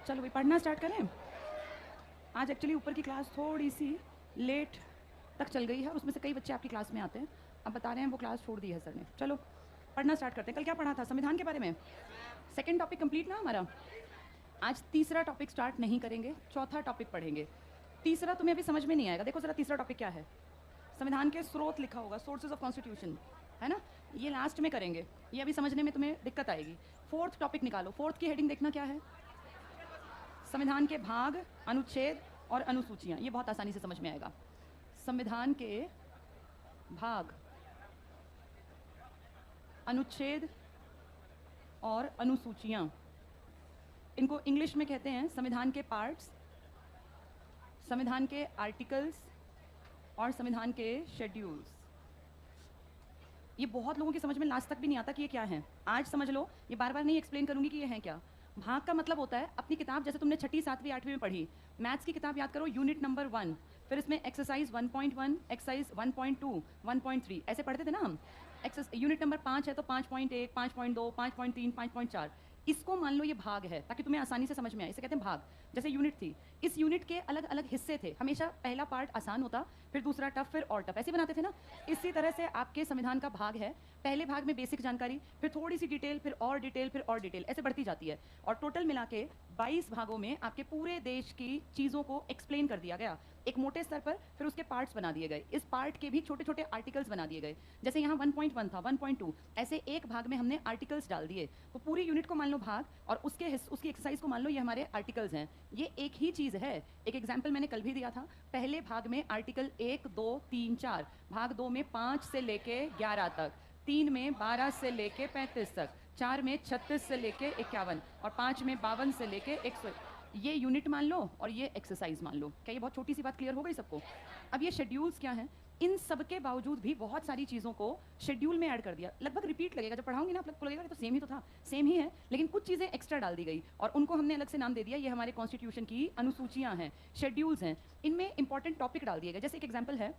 चलो भाई पढ़ना स्टार्ट करें। आज एक्चुअली ऊपर की क्लास थोड़ी सी लेट तक चल गई है और उसमें से कई बच्चे आपकी क्लास में आते हैं। अब बता रहे हैं वो क्लास छोड़ दी है सर ने। चलो पढ़ना स्टार्ट करते हैं। कल क्या पढ़ा था? संविधान के बारे में। सेकंड टॉपिक कंप्लीट ना हमारा। आज तीसरा टॉपिक स्टार्ट नहीं करेंगे, चौथा टॉपिक पढ़ेंगे। तीसरा तुम्हें अभी समझ में नहीं आएगा। देखो जरा तीसरा टॉपिक क्या है। संविधान के स्रोत लिखा होगा, सोर्सेज ऑफ कॉन्स्टिट्यूशन, है ना। ये लास्ट में करेंगे, ये अभी समझने में तुम्हें दिक्कत आएगी। फोर्थ टॉपिक निकालो। फोर्थ की हेडिंग देखना क्या है। संविधान के भाग, अनुच्छेद और अनुसूचियां। ये बहुत आसानी से समझ में आएगा। संविधान के भाग, अनुच्छेद और अनुसूचियां, इनको इंग्लिश में कहते हैं संविधान के पार्ट्स, संविधान के आर्टिकल्स और संविधान के शेड्यूल्स। ये बहुत लोगों की समझ में लास्ट तक भी नहीं आता कि ये क्या है। आज समझ लो, ये बार बार नहीं एक्सप्लेन करूंगी कि ये है क्या। भाग का मतलब होता है अपनी किताब, जैसे तुमने छठी, सातवीं, आठवीं में पढ़ी, मैथ्स की किताब याद करो, यूनिट नंबर 1, फिर इसमें एक्सरसाइज 1.1, एक्सरसाइज 1.2, 1.3 ऐसे पढ़ते थे ना हम। यूनिट नंबर 5 है तो 5.1, 5.2, 5.3, 5.4। इसको मान लो ये भाग है, ताकि तुम्हें आसानी से समझ में आए। इसे कहते हैं भाग। जैसे यूनिट थी, इस यूनिट के अलग अलग हिस्से थे। हमेशा पहला पार्ट आसान होता, फिर दूसरा टफ, फिर और टफ, ऐसे बनाते थे ना। इसी तरह से आपके संविधान का भाग है। पहले भाग में बेसिक जानकारी, फिर थोड़ी सी डिटेल, फिर और डिटेल, फिर और डिटेल, ऐसे बढ़ती जाती है। और टोटल मिला के 22 भागों में आपके पूरे देश की चीज़ों को एक्सप्लेन कर दिया गया एक मोटे स्तर पर। फिर उसके पार्ट्स बना दिए गए। इस पार्ट के भी छोटे छोटे आर्टिकल्स बना दिए गए। जैसे यहाँ 1.1 था, 1.2, ऐसे एक भाग में हमने आर्टिकल्स डाल दिए। तो पूरी यूनिट को मान लो भाग, और उसकी एक्सरसाइज को मान लो ये हमारे आर्टिकल्स हैं। ये एक ही चीज़ है। एक एग्जाम्पल मैंने कल भी दिया था। पहले भाग में आर्टिकल 1, 2, 3, 4, भाग 2 में 5 से लेके 11 तक, 3 में 12 से लेके 35 तक, 4 में 36 से लेके 51 और 5 में 52 से लेके 100। ये यूनिट मान लो और ये एक्सरसाइज मान लो। क्या ये बहुत छोटी सी बात क्लियर हो गई सबको? अब ये शेड्यूल्स क्या हैं? इन सब के बावजूद भी बहुत सारी चीज़ों को शेड्यूल में ऐड कर दिया। लगभग रिपीट लगेगा, जब पढ़ाऊंगी ना आप लोग को लगेगा तो सेम ही तो था, सेम ही है, लेकिन कुछ चीज़ें एक्स्ट्रा डाल दी गई और उनको हमने अलग से नाम दे दिया। ये हमारे कॉन्स्टिट्यूशन की अनुसूचियाँ हैं, शेड्यूल्स हैं। इनमें इंपॉर्टेंट टॉपिक डाल दिए गए। जैसे एक एग्जाम्पल है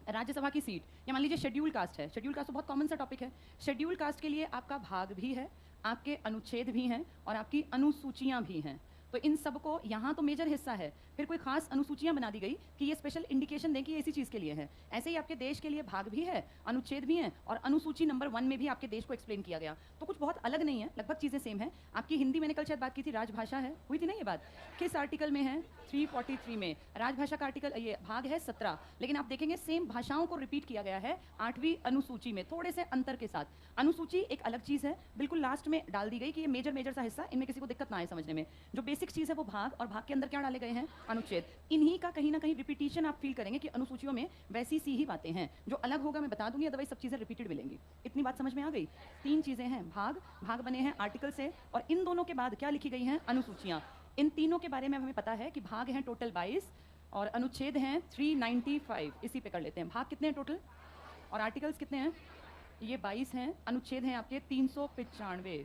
राज्यसभा की सीट, या मान लीजिए शेड्यूल कास्ट है। शेड्यूल कास्ट तो बहुत कॉमन सा टॉपिक है। शेड्यूल कास्ट के लिए आपका भाग भी है, आपके अनुच्छेद भी हैं और आपकी अनुसूचियाँ भी हैं। तो इन सबको यहाँ तो मेजर हिस्सा है, फिर कोई खास अनुसूचियाँ बना दी गई कि ये स्पेशल इंडिकेशन दें कि ये इसी चीज़ के लिए है। ऐसे ही आपके देश के लिए भाग भी है, अनुच्छेद भी हैं और अनुसूची नंबर 1 में भी आपके देश को एक्सप्लेन किया गया। तो कुछ बहुत अलग नहीं है, लगभग चीज़ें सेम है। आपकी हिंदी मैंने कल शायद बात की थी, राजभाषा है, हुई थी ना ये बात? किस आर्टिकल में है? 343 में। राजभाषा का आर्टिकल, ये भाग है 17, लेकिन आप देखेंगे सेम भाषाओं को रिपीट किया गया है 8वीं अनुसूची में, थोड़े से अंतर के साथ। अनुसूची एक अलग चीज़ है, बिल्कुल लास्ट में डाल दी गई कि ये मेजर सा हिस्सा, इनमें किसी को दिक्कत ना आए समझने में। जो बेसिक चीज़ है वो भाग, और भाग के अंदर क्या डाले गए हैं? अनुच्छेद। इन्हीं का कहीं ना कहीं रिपीटिशन आप फील करेंगे कि अनुसूचियों में वैसी सी ही बातें हैं। जो अलग होगा मैं बता दूंगी, अदरवाइज सब चीज़ें रिपीटेड मिलेंगी। इतनी बात समझ में आ गई? 3 चीज़ें हैं। भाग बने हैं आर्टिकल से, और इन दोनों के बाद क्या लिखी गई हैं? अनुसूचियाँ। इन तीनों के बारे में हमें पता है कि भाग हैं टोटल 22 और अनुच्छेद हैं 395। इसी पे कर लेते हैं। भाग कितने हैं टोटल और आर्टिकल्स कितने हैं? ये 22 हैं। अनुच्छेद हैं आपके 395,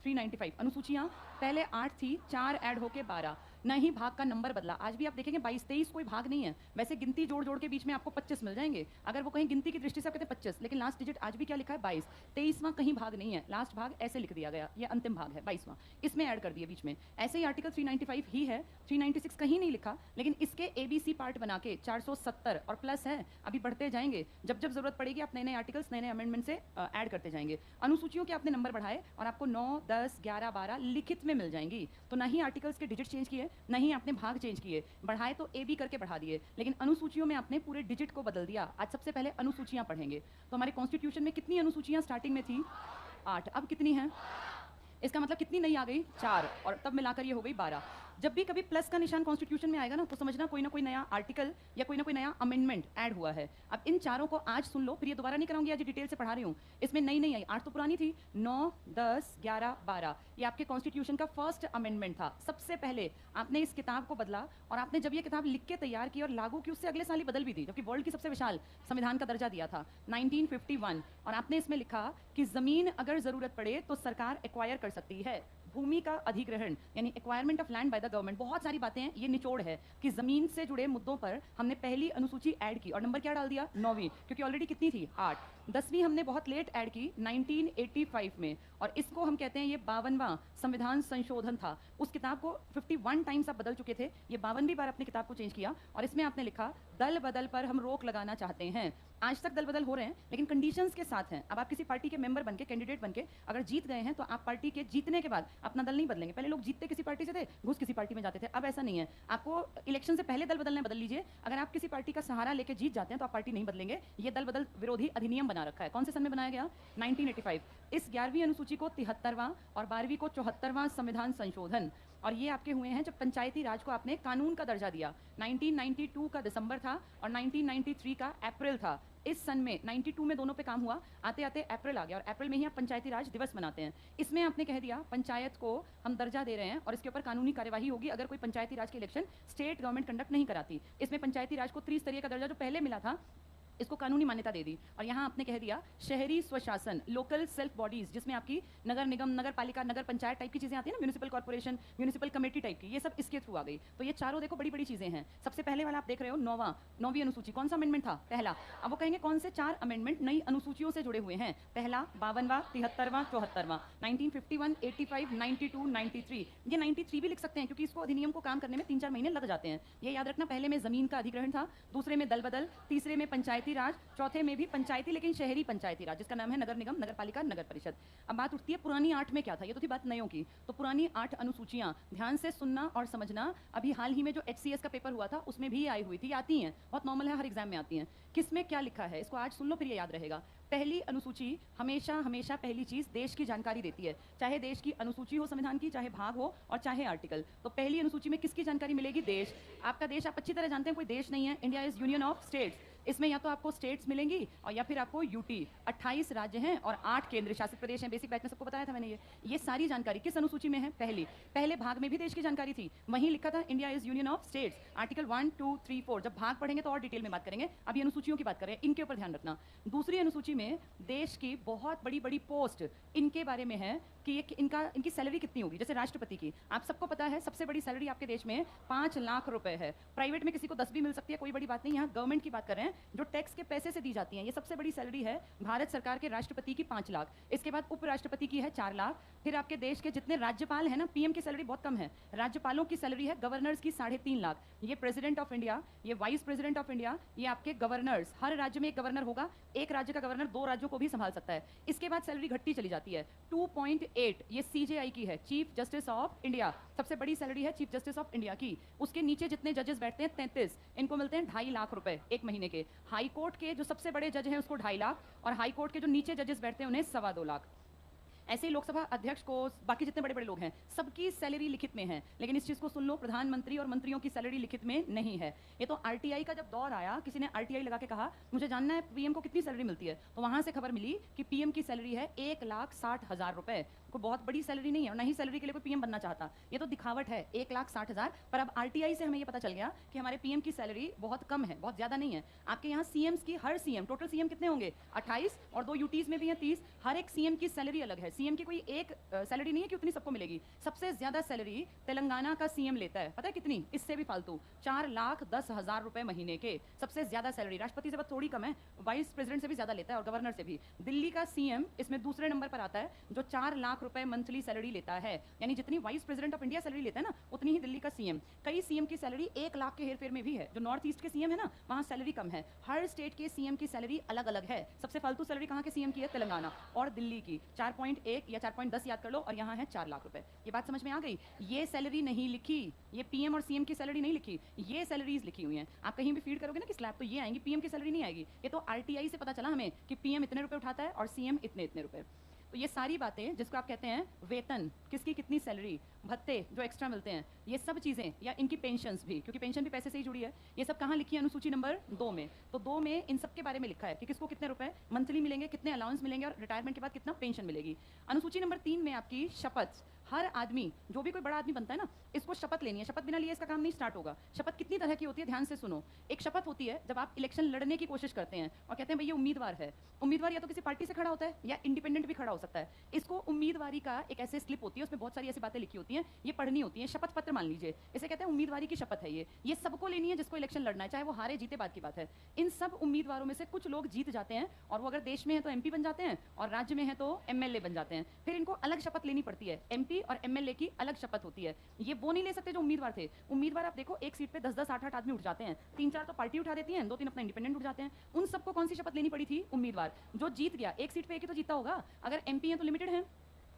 395। अनुसूचियाँ पहले 8 थी, 4 ऐड होके 12। न ही भाग का नंबर बदला। आज भी आप देखेंगे 22, 23 कोई भाग नहीं है। वैसे गिनती जोड़ के बीच में आपको 25 मिल जाएंगे। अगर वो कहीं गिनती की दृष्टि से आप कहते हैं 25, लेकिन लास्ट डिजिट आज भी क्या लिखा है? 22। 23वां कहीं भाग नहीं है, लास्ट भाग ऐसे लिख दिया गया, ये अंतिम भाग है 22वां, इसमें ऐड कर दिए बीच में। ऐसे ही आर्टिकल 395 ही है, 396 कहीं नहीं लिखा, लेकिन इसके ABC पार्ट बना के 470 और प्लस है, अभी बढ़ते जाएंगे। जब जरूरत पड़ेगी आप नए नए आर्टिकल्स, नए नए अमेंडमेंट से ऐड करते जाएंगे। अनुसूचियों के आपने नंबर बढ़ाए और आपको 9, 10, 11, 12 लिखित में मिल जाएंगी। तो ना ही आर्टिकल्स के डिजिट चेंज किए, ना ही आपने भाग चेंज किए। बढ़ाए तो AB करके बढ़ा दिए, लेकिन अनुसूचियों में आपने पूरे डिजिट को बदल दिया। आज सबसे पहले अनुसूचियां पढ़ेंगे। तो हमारे कॉन्स्टिट्यूशन में कितनी अनुसूचियां स्टार्टिंग में थी? 8। अब कितनी हैं? इसका मतलब कितनी नई आ गई? 4, और तब मिलाकर ये हो गई 12। जब भी कभी प्लस का निशान कॉन्स्टिट्यूशन में आएगा ना, तो समझना कोई ना कोई नया आर्टिकल या कोई ना कोई नया अमेंडमेंट ऐड हुआ है। अब इन चारों को आज सुन लो, फिर ये दोबारा नहीं कराऊंगी, आज डिटेल से पढ़ा रही हूँ। इसमें नई नहीं आई, 8 तो पुरानी थी। 9, 10, 11, 12 ये आपके कॉन्स्टिट्यूशन का फर्स्ट अमेंडमेंट था। सबसे पहले आपने इस किताब को बदला, और आपने जब ये किताब लिख के तैयार की और लागू की, उससे अगले साल ही बदल भी दी, जबकि वर्ल्ड की सबसे विशाल संविधान का दर्जा दिया था 1951। और आपने इसमें लिखा कि जमीन अगर जरूरत पड़े तो सरकार एक्वायर कर सकती है। भूमि का अधिग्रहण यानी acquirement of land by the government. बहुत सारी बातें हैं, ये निचोड़ है कि जमीन से जुड़े मुद्दों पर हमने पहली अनुसूची ऐड की, और नंबर क्या डाल दिया? 9वीं, क्योंकि ऑलरेडी कितनी थी? 8। 10वीं हमने बहुत लेट ऐड की 1985 में, और इसको हम कहते हैं ये 52वां संविधान संशोधन था। उस किताब को 51 टाइम्स आप बदल चुके थे, ये 52वीं बार अपनी किताब को चेंज किया, और इसमें आपने लिखा दल बदल पर हम रोक लगाना चाहते हैं। आज तक दल बदल हो रहे हैं लेकिन कंडीशंस के साथ हैं। अब आप किसी पार्टी के मेंबर बनके, कैंडिडेट बनके अगर जीत गए हैं तो आप पार्टी के जीतने के बाद अपना दल नहीं बदलेंगे। पहले लोग जीतते किसी पार्टी से थे, घुस किसी पार्टी में जाते थे, अब ऐसा नहीं है। आपको इलेक्शन से पहले दल बदलना है, बदल लीजिए। अगर आप किसी पार्टी का सहारा लेके जीत जाते हैं तो आप पार्टी नहीं बदलेंगे। ये दल बदल विरोधी अधिनियम बना रखा है। कौन से सन में बनाया गया? 1985। इस 11वीं अनुसूची को 73वां और 12वीं को 74वां संविधान संशोधन, और ये आपके हुए हैं जब पंचायती राज को आपने कानून का दर्जा दिया। 1992 का दिसंबर था और 1993 का अप्रैल था। इस सन में 92 में दोनों पे काम हुआ, आते आते अप्रैल आ गया, और अप्रैल में ही आप पंचायती राज दिवस मनाते हैं। इसमें आपने कह दिया पंचायत को हम दर्जा दे रहे हैं और इसके ऊपर कानूनी कार्यवाही होगी अगर कोई पंचायती राज के इलेक्शन स्टेट गवर्नमेंट कंडक्ट नहीं कराती। इसमें पंचायती राज को त्रिस्तरीय का दर्जा जो पहले मिला था, इसको कानूनी मान्यता दे दी। और यहाँ आपने कह दिया शहरी स्वशासन, लोकल सेल्फ बॉडीज, जिसमें आपकी नगर निगम, नगर पालिका, नगर पंचायत टाइप की चीजें आती है ना, municipal corporation, municipal committee type की, ये सब इसके थ्रू आ गई। तो ये चारों देखो बड़ी बड़ी चीजें हैं। सबसे पहले वाला आप देख रहे हो 9वीं अनुसूची, कौन सा अमेंडमेंट था? पहला। अब वो कहेंगे कौन से 4 अमेंडमेंट नई अनुसूचियों से जुड़े हुए हैं? पहला 52वां, 73वां, 74वां, 1951, 85, 92, 93। ये 93 भी लिख सकते हैं क्योंकि इसको अधिनियम को काम करने में 3-4 महीने लग जाते हैं। ये याद रखना, पहले में जमीन का अधिग्रहण था, दूसरे में दल बदल, तीसरे में पंचायती राज, चौथे में भी पंचायती लेकिन शहरी पंचायती राज, जिसका नाम है नगर निगम, नगर पालिका, नगर परिषद। अब बात उठती है पुरानी 8 में क्या था? ये तो थी बात नयों की। तो पुरानी 8 अनुसूचियां ध्यान से सुनना और समझना। अभी हाल ही में जो HCS का पेपर हुआ था उसमें भी आई हुई थी, आती हैं, बहुत नॉर्मल है, हर एग्जाम में आती हैं। किसमें क्या लिखा है इसको आज सुन लो, फिर ये याद रहेगा। पहली अनुसूची हमेशा हमेशा पहली चीज देश की जानकारी देती है, चाहे देश की अनुसूची हो संविधान की, चाहे भाग हो और चाहे आर्टिकल। तो पहली अनुसूची में किसकी जानकारी मिलेगी? देश। आपका देश आप अच्छी तरह जानते हैं कोई देश नहीं है, India is union of states. इसमें या तो आपको स्टेट्स मिलेंगी और या फिर आपको यूटी। 28 राज्य हैं और 8 केंद्र शासित प्रदेश हैं। बेसिक बैच में सबको बताया था मैंने। ये सारी जानकारी किस अनुसूची में है? पहली। पहले भाग में भी देश की जानकारी थी, वहीं लिखा था India is union of states, article 1, 2, 3, 4। जब भाग पढ़ेंगे तो और डिटेल में बात करेंगे, अभी अनुसूचियों की बात करें, इनके ऊपर ध्यान रखना। दूसरी अनुसूची में देश की बहुत बड़ी बड़ी पोस्ट, इनके बारे में है कि इनकी सैलरी कितनी होगी। जैसे राष्ट्रपति की आप सबको पता है सबसे बड़ी सैलरी आपके देश में 5 लाख रुपए है। प्राइवेट में किसी को 10 भी मिल सकती है, कोई बड़ी बात नहीं। यहाँ गवर्नमेंट की बात कर रहे हैं जो टैक्स के पैसे से दी जाती हैं। ये सबसे बड़ी सैलरी है भारत सरकार के राष्ट्रपति की 5 लाख। इसके बाद उपराष्ट्रपति की है 4 लाख। फिर आपके देश के जितने राज्यपाल हैं ना, पीएम की सैलरी बहुत कम है, राज्यपालों की सैलरी है गवर्नर्स की 3.5 लाख। ये प्रेसिडेंट ऑफ इंडिया, ये वाइस प्रेसिडेंट ऑफ इंडिया, ये आपके गवर्नर्स। हर राज्य में एक गवर्नर होगा, एक राज्य का गवर्नर 2 राज्यों को भी संभाल सकता है। इसके बाद सैलरी घटती चली जाती है। 2.8 ये CJI की है, चीफ जस्टिस ऑफ इंडिया, सबसे बड़ी सैलरी है चीफ जस्टिस ऑफ इंडिया की। उसके नीचे जितने जजेस बैठते हैं 33, इनको मिलते हैं 2.5 लाख रुपए एक महीने के। हाई कोर्ट के जो सबसे बड़े जज हैं उसको 2.5 लाख, और हाई कोर्ट के जो नीचे जजेस बैठते हैं उन्हें 2.25 लाख। ऐसे ही लोकसभा अध्यक्ष को, बाकी जितने बड़े बड़े लोग हैं सबकी सैलरी लिखित में है। लेकिन इस चीज को सुन लो, प्रधानमंत्री और मंत्रियों की सैलरी लिखित में नहीं है। ये तो RTI का जब दौर आया, किसी ने RTI लगा के कहा मुझे जानना है पीएम को कितनी सैलरी मिलती है, तो वहां से खबर मिली कि पीएम की सैलरी है 1,60,000 रुपए। कोई बहुत बड़ी सैलरी नहीं है और ना ही सैलरी के लिए कोई पीएम बनना चाहता। ये तो दिखावट है, 1,60,000। पर अब RTI से हमें ये पता चल गया कि हमारे पीएम की सैलरी बहुत कम है, बहुत ज्यादा नहीं है। आपके यहाँ CMs की, हर CM, टोटल CM कितने होंगे? 28, और 2 UTs में भी हैं 30। हर एक CM की सैलरी अलग है। CM की कोई एक सैलरी नहीं है कि उतनी सबको मिलेगी। सबसे ज्यादा सैलरी तेलंगाना का CM लेता है, पता है कितनी? इससे भी फालतू 4,10,000 रुपए महीने के, सबसे ज्यादा सैलरी। राष्ट्रपति से बस थोड़ी कम है, वाइस प्रेसिडेंट से भी ज्यादा लेता है और गवर्नर से भी। दिल्ली का CM इसमें दूसरे नंबर पर आता है जो 4 लाख रुपए मंथली सैलरी लेता है। यानी जितनी vice president of India salary लेता है ना, उतनी ही दिल्ली का CM। कई CM की सैलरी 1 लाख के हेरफेर में भी है। जो नॉर्थ ईस्ट के CM है ना, वहां सैलरी कम है। हर स्टेट के CM की सैलरी अलग अलग है। सबसे फालतू सैलरी कहाँ के CM की है? तेलंगाना और दिल्ली की। 4.1 या 4.10 याद कर लो, और यहाँ है 4 लाख रुपए। ये बात समझ में आ गई? ये सैलरी नहीं लिखी, ये PM और CM की सैलरी नहीं लिखी, ये सैलरीज लिखी हुई हैं। आप कहीं भी फीड करोगे ना कि स्लैब, तो ये आएंगी, PM की सैलरी नहीं आएगी। ये तो RTI से पता चला हमें कि PM इतने रुपए उठाता है और CM इतने इतने रुपए। तो ये सारी बातें जिसको आप कहते हैं वेतन, किसकी कितनी सैलरी, भत्ते जो एक्स्ट्रा मिलते हैं, ये सब चीज़ें, या इनकी पेंशन्स भी, क्योंकि पेंशन भी पैसे से ही जुड़ी है, ये सब कहाँ लिखी है? अनुसूची नंबर 2 में। तो 2 में इन सब के बारे में लिखा है कि किसको कितने रुपए मंथली मिलेंगे, कितने अलाउंस मिलेंगे और रिटायरमेंट के बाद कितना पेंशन मिलेगी। अनुसूची नंबर 3 में आपकी शपथ, हर आदमी, जो भी कोई बड़ा आदमी बनता है ना, इसको शपथ लेनी है। शपथ बिना लिए इसका काम नहीं स्टार्ट होगा। शपथ कितनी तरह की होती है, ध्यान से सुनो। एक शपथ होती है जब आप इलेक्शन लड़ने की कोशिश करते हैं और कहते हैं भाई ये उम्मीदवार है। उम्मीदवार या तो किसी पार्टी से खड़ा होता है या इंडिपेंडेंट भी खड़ा हो सकता है। इसको उम्मीदवारी का एक ऐसे स्लिप होती है, उसमें बहुत सारी ऐसी बातें लिखी होती हैं होती हैं, ये पढ़नी होती है। शपथ पत्र मान लीजिए, इसे कहते हैं उम्मीदवारी की शपथ है। ये सबको लेनी है जिसको इलेक्शन लड़ना है, चाहे वो हारे जीते बात की बात है। इन सब उम्मीदवारों में से कुछ लोग जीत जाते हैं और वो अगर देश में है तो एमपी बन जाते हैं और राज्य में है तो एमएलए बन जाते हैं। फिर इनको अलग शपथ लेनी पड़ती है, एमपी और एमएलए की अलग शपथ होती है। ये वो नहीं ले सकते जो उम्मीदवार थे। उम्मीदवार आप देखो एक सीट पे 10-10, 8-8 आदमी उठ जाते हैं, 3-4 तो पार्टी उठा देती है, 2-3 अपना इंडिपेंडेंट उठ जाते हैं। उन सबको कौन सी शपथ लेनी पड़ी थी? उम्मीदवार। जो जीत गया, एक सीट पे एक ही तो जीता होगा, अगर एमपी है तो लिमिटेड है,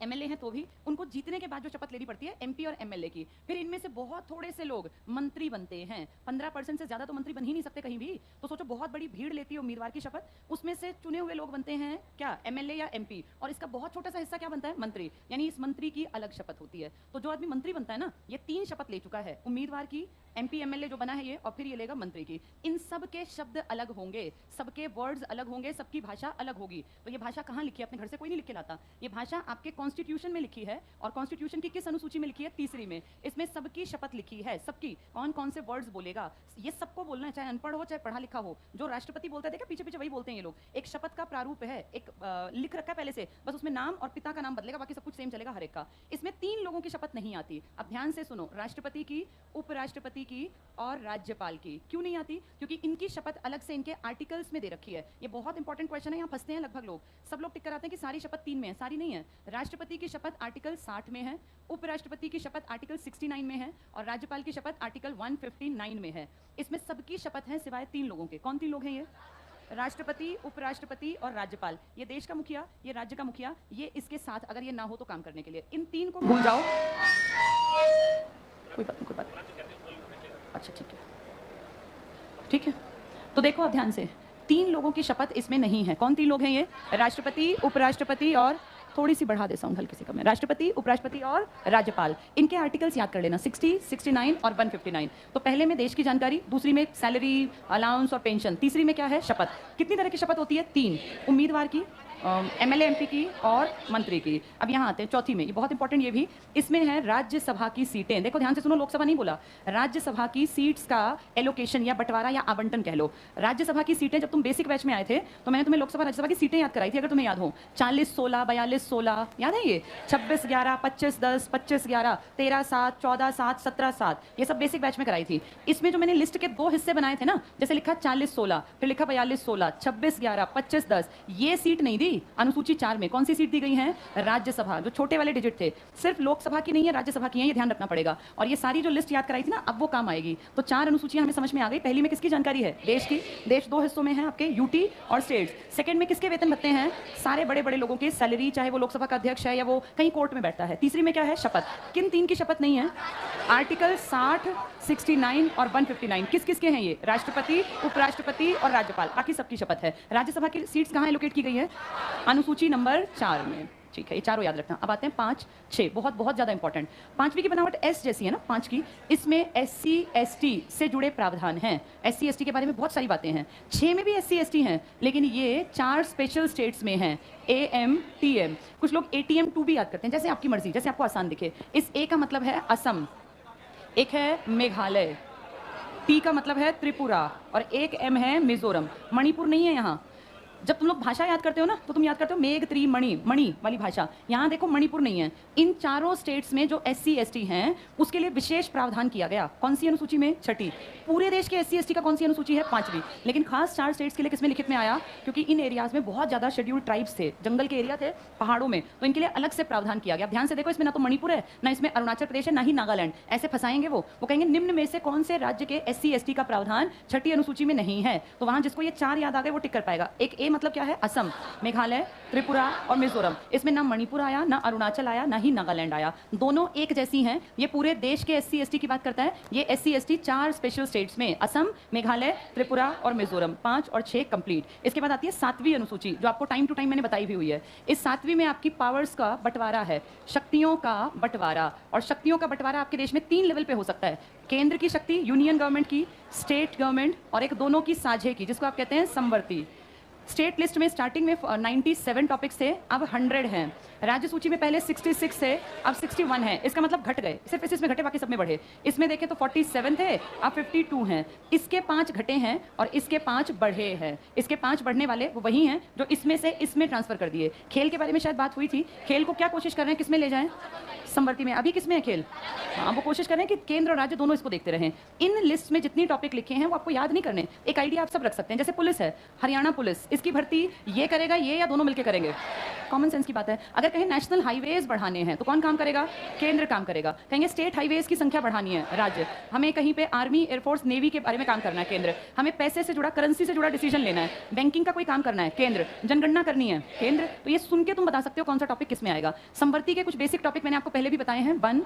एमएलए हैं तो भी उनको जीतने के बाद जो शपथ लेनी पड़ती है एमपी और एमएलए की। फिर इनमें से बहुत थोड़े से लोग मंत्री बनते हैं, 15% से ज्यादा तो मंत्री बन ही नहीं सकते कहीं भी। तो सोचो बहुत बड़ी भीड़ लेती है उम्मीदवार की शपथ, उसमें से चुने हुए लोग बनते हैं क्या? एमएलए या एमपी, और इसका बहुत छोटा सा हिस्सा क्या बनता है? मंत्री। यानी इस मंत्री की अलग शपथ होती है। तो जो आदमी मंत्री बनता है ना, ये 3 शपथ ले चुका है, उम्मीदवार की, एमपी एमएलए जो बना है ये, और फिर ये लेगा मंत्री की। इन सब के शब्द अलग होंगे, सबके वर्ड्स अलग होंगे, सबकी भाषा अलग होगी। तो ये भाषा कहाँ लिखी है? अपने घर से कोई नहीं लिख के लाता। ये भाषा आपके कॉन्स्टिट्यूशन में लिखी है, और कॉन्स्टिट्यूशन की किस अनुसूची में लिखी है? 3री में। इसमें सबकी शपथ लिखी है, सबकी, कौन कौन से वर्ड्स बोलेगा, ये सबको बोलना है, चाहे अनपढ़ हो चाहे पढ़ा लिखा हो। जो राष्ट्रपति बोलता है देखा, पीछे पीछे वही बोलते हैं ये लोग। एक शपथ का प्रारूप है, एक लिख रखा है पहले से, बस उसमें नाम और पिता का नाम बदलेगा, बाकी सब कुछ सेम चलेगा हर एक का। इसमें 3 लोगों की शपथ नहीं आती। अब ध्यान से सुनो, राष्ट्रपति की, उपराष्ट्रपति की और राज्यपाल की। क्यों नहीं आती? क्योंकि इनकी शपथ अलग से इनके आर्टिकल्स में दे रखी है। ये बहुत इंपॉर्टेंट क्वेश्चन है, यहाँ फंसते हैं लगभग लोग। सब लोग टिक कराते हैं कि सारी शपथ 3 में है, सारी नहीं है। राष्ट्रपति की शपथ आर्टिकल 60 में है, उपराष्ट्रपति की शपथ आर्टिकल 69 में है, और राज्यपाल की शपथ आर्टिकल 159 में है। इसमें सबकी शपथ है सिवाय 3 लोगों के। कौन 3 लोग हैं ये? राष्ट्रपति, उपराष्ट्रपति और राज्यपाल। ये देश का मुखिया, ये राज्य का मुखिया, ये इसके साथ अगर ये ना हो तो काम करने के लिए। इन 3 को भूल जाओ, कोई बात नहीं, कोई बात नहीं। अच्छा ठीक है, ठीक है। तो देखो अब ध्यान से, 3 लोगों की शपथ इसमें नहीं है। कौन 3 लोग हैं ये? राष्ट्रपति, उपराष्ट्रपति और, थोड़ी सी बढ़ा दे साउंड हल्की सी कम है, राष्ट्रपति, उपराष्ट्रपति और राज्यपाल। इनके आर्टिकल्स याद कर लेना, 60, 69 और 159। तो पहले में देश की जानकारी, दूसरी में सैलरी, अलाउंस और पेंशन, तीसरी में क्या है? शपथ। कितनी तरह की शपथ होती है? 3, उम्मीदवार की, एमएलए एमपी की और मंत्री की। अब यहाँ आते हैं चौथी में, ये बहुत इंपॉर्टेंट, ये भी इसमें है राज्यसभा की सीटें। देखो ध्यान से सुनो, लोकसभा नहीं बोला, राज्यसभा की सीट्स का एलोकेशन या बंटवारा या आवंटन कह लो। राज्यसभा की सीटें, जब तुम बेसिक बैच में आए थे तो मैंने तुम्हें लोकसभा राज्यसभा की सीटें याद कराई थी, अगर तुम्हें याद हो। 40, 16, 42, 16, याद है ये? 26, 11, 25, 10, 25, 11, 13, 7, 14, 7, 17, 7, ये सब बेसिक बैच में कराई थी। इसमें जो मैंने लिस्ट के 2 हिस्से बनाए थे ना, जैसे लिखा 40, 16, फिर लिखा 42, 16, 26, 11, 25, 10, ये सीट नहीं दी। अनुसूची 4 में कौन सी सीट दी गई है? राज्यसभा। जो छोटे वाले डिजिट थे, सिर्फ लोकसभा की नहीं है, राज्यसभा की है, ये ध्यान रखना पड़ेगा। और ये सारी जो लिस्ट याद कराई थी ना, अब वो काम आएगी। तो 4 अनुसूचियां हमें समझ में आ गई। पहली में किसकी जानकारी है? देश की। देश 2 हिस्सों में है आपके, यूटी और स्टेट्स। सेकंड में किसके वेतन भत्ते हैं? सारे बड़े बड़े लोगों की सैलरी, चाहे वो लोकसभा का अध्यक्ष है या वो कहीं कोर्ट में बैठता है। तीसरी में क्या है? शपथ। किन 3 की शपथ नहीं है? आर्टिकल 60, 69 और 159। किस किस के हैं ये? राष्ट्रपति, उपराष्ट्रपति और राज्यपाल। बाकी सबकी शपथ है। राज्यसभा की सीट्स कहाँ एलोकेट की गई है? अनुसूची नंबर 4 में। ठीक है, ये चारों याद रखना। अब आते हैं 5, 6, बहुत बहुत ज्यादा इंपॉर्टेंट। 5वीं की बनावट एस जैसी है ना, 5 की। इसमें SC ST से जुड़े प्रावधान हैं। SC ST के बारे में बहुत सारी बातें हैं। 6 में भी SC ST हैं, लेकिन ये 4 स्पेशल स्टेट्स में हैं, AM TM। कुछ लोग ATM 2 भी याद करते हैं, जैसे आपकी मर्जी, जैसे आपको आसान दिखे। इस A का मतलब है असम, एक है मेघालय, T का मतलब है त्रिपुरा, और एक M है मिजोरम। मणिपुर नहीं है यहाँ। जब तुम लोग भाषा याद करते हो ना, तो तुम याद करते हो मेघ, त्रि, मणि, मणि वाली भाषा। यहाँ देखो मणिपुर नहीं है। इन चारों स्टेट्स में जो SC ST हैं, उसके लिए विशेष प्रावधान किया गया। कौन सी अनुसूची में? 6ठी। पूरे देश के SC ST का कौन सी अनुसूची है? 5वीं। लेकिन खास 4 स्टेट्स के लिए किसमें लिखित में आया? क्योंकि इन एरियाज में बहुत ज्यादा शेड्यूल्ड ट्राइब्स थे, जंगल के एरिया थे, पहाड़ों में, तो इनके लिए अलग से प्रावधान किया गया। ध्यान से देखो, इसमें ना तो मणिपुर है, ना इसमें अरुणाचल प्रदेश है, ना ही नागालैंड। ऐसे फंसाएंगे वो कहेंगे निम्न में से कौन से राज्य के SC ST का प्रावधान 6ठी अनुसूची में नहीं है। तो वहां जिसको ये 4 याद आ गए वो टिक कर पाएगा। एक A मतलब क्या है? असम, मेघालय, त्रिपुरा और मिजोरम। इसमें ना मणिपुर आया, ना अरुणाचल आया, ना ही नागालैंड आया। दोनों एक जैसी हैं। ये पूरे देश के SC ST की बात करता है। ये SC ST 4 स्पेशल स्टेट्स में, असम, मेघालय, त्रिपुरा और मिजोरम। 5 और 6 कंप्लीट। इसके बाद आती है 7वीं अनुसूची, जो आपको टाइम टू टाइम मैंने बताई भी हुई है। इस 7वीं में आपकी पावर्स का बंटवारा है, शक्तियों का बंटवारा। और शक्तियों का बंटवारा आपके देश में 3 लेवल पे हो सकता है। केंद्र की शक्ति, यूनियन गवर्नमेंट की, स्टेट गवर्नमेंट, और एक दोनों की साझे की, जिसको आप कहते हैं समवर्ती। स्टेट लिस्ट में स्टार्टिंग में 97 टॉपिक्स थे, अब 100 हैं। राज्य सूची में पहले 66 थे, अब 61 है। इसका मतलब घट गए, सिर्फ इसमें घटे, बाकी सब में बढ़े। इसमें देखें तो 47 थे, अब 52 हैं। इसके 5 घटे हैं और इसके 5 बढ़े हैं। इसके 5 बढ़ने वाले वो वही हैं जो इसमें से इसमें ट्रांसफर कर दिए। खेल के बारे में शायद बात हुई थी। खेल को क्या कोशिश कर रहे हैं, किसमें ले जाएं? समवर्ती में। अभी किसमें है खेल? हाँ, वो कोशिश कर रहे हैं कि केंद्र और राज्य दोनों इसको देखते रहें। इन लिस्ट में जितनी टॉपिक लिखे हैं वो आपको याद नहीं करने। एक आइडिया आप सब रख सकते हैं। जैसे पुलिस है, हरियाणा पुलिस, इसकी भर्ती ये करेगा ये या दोनों मिलकर करेंगे? कॉमन सेंस की बात है। अगर कहीं नेशनल हाईवेज बढ़ाने हैं तो कौन काम करेगा? केंद्र काम करेगा। कहेंगे स्टेट हाईवेज की संख्या बढ़ानी है, राज्य। हमें कहीं पे आर्मी, एयरफोर्स, नेवी के बारे में काम करना है, केंद्र। हमें पैसे से जुड़ा, करेंसी से जुड़ा डिसीजन लेना है, बैंकिंग का कोई काम करना है, केंद्र। जनगणना करनी है, केंद्र। तो ये सुन के तुम बता सकते हो कौन सा टॉपिक किस में आएगा। समवर्ती के कुछ बेसिक टॉपिक मैंने आपको पहले भी बताए हैं। वन,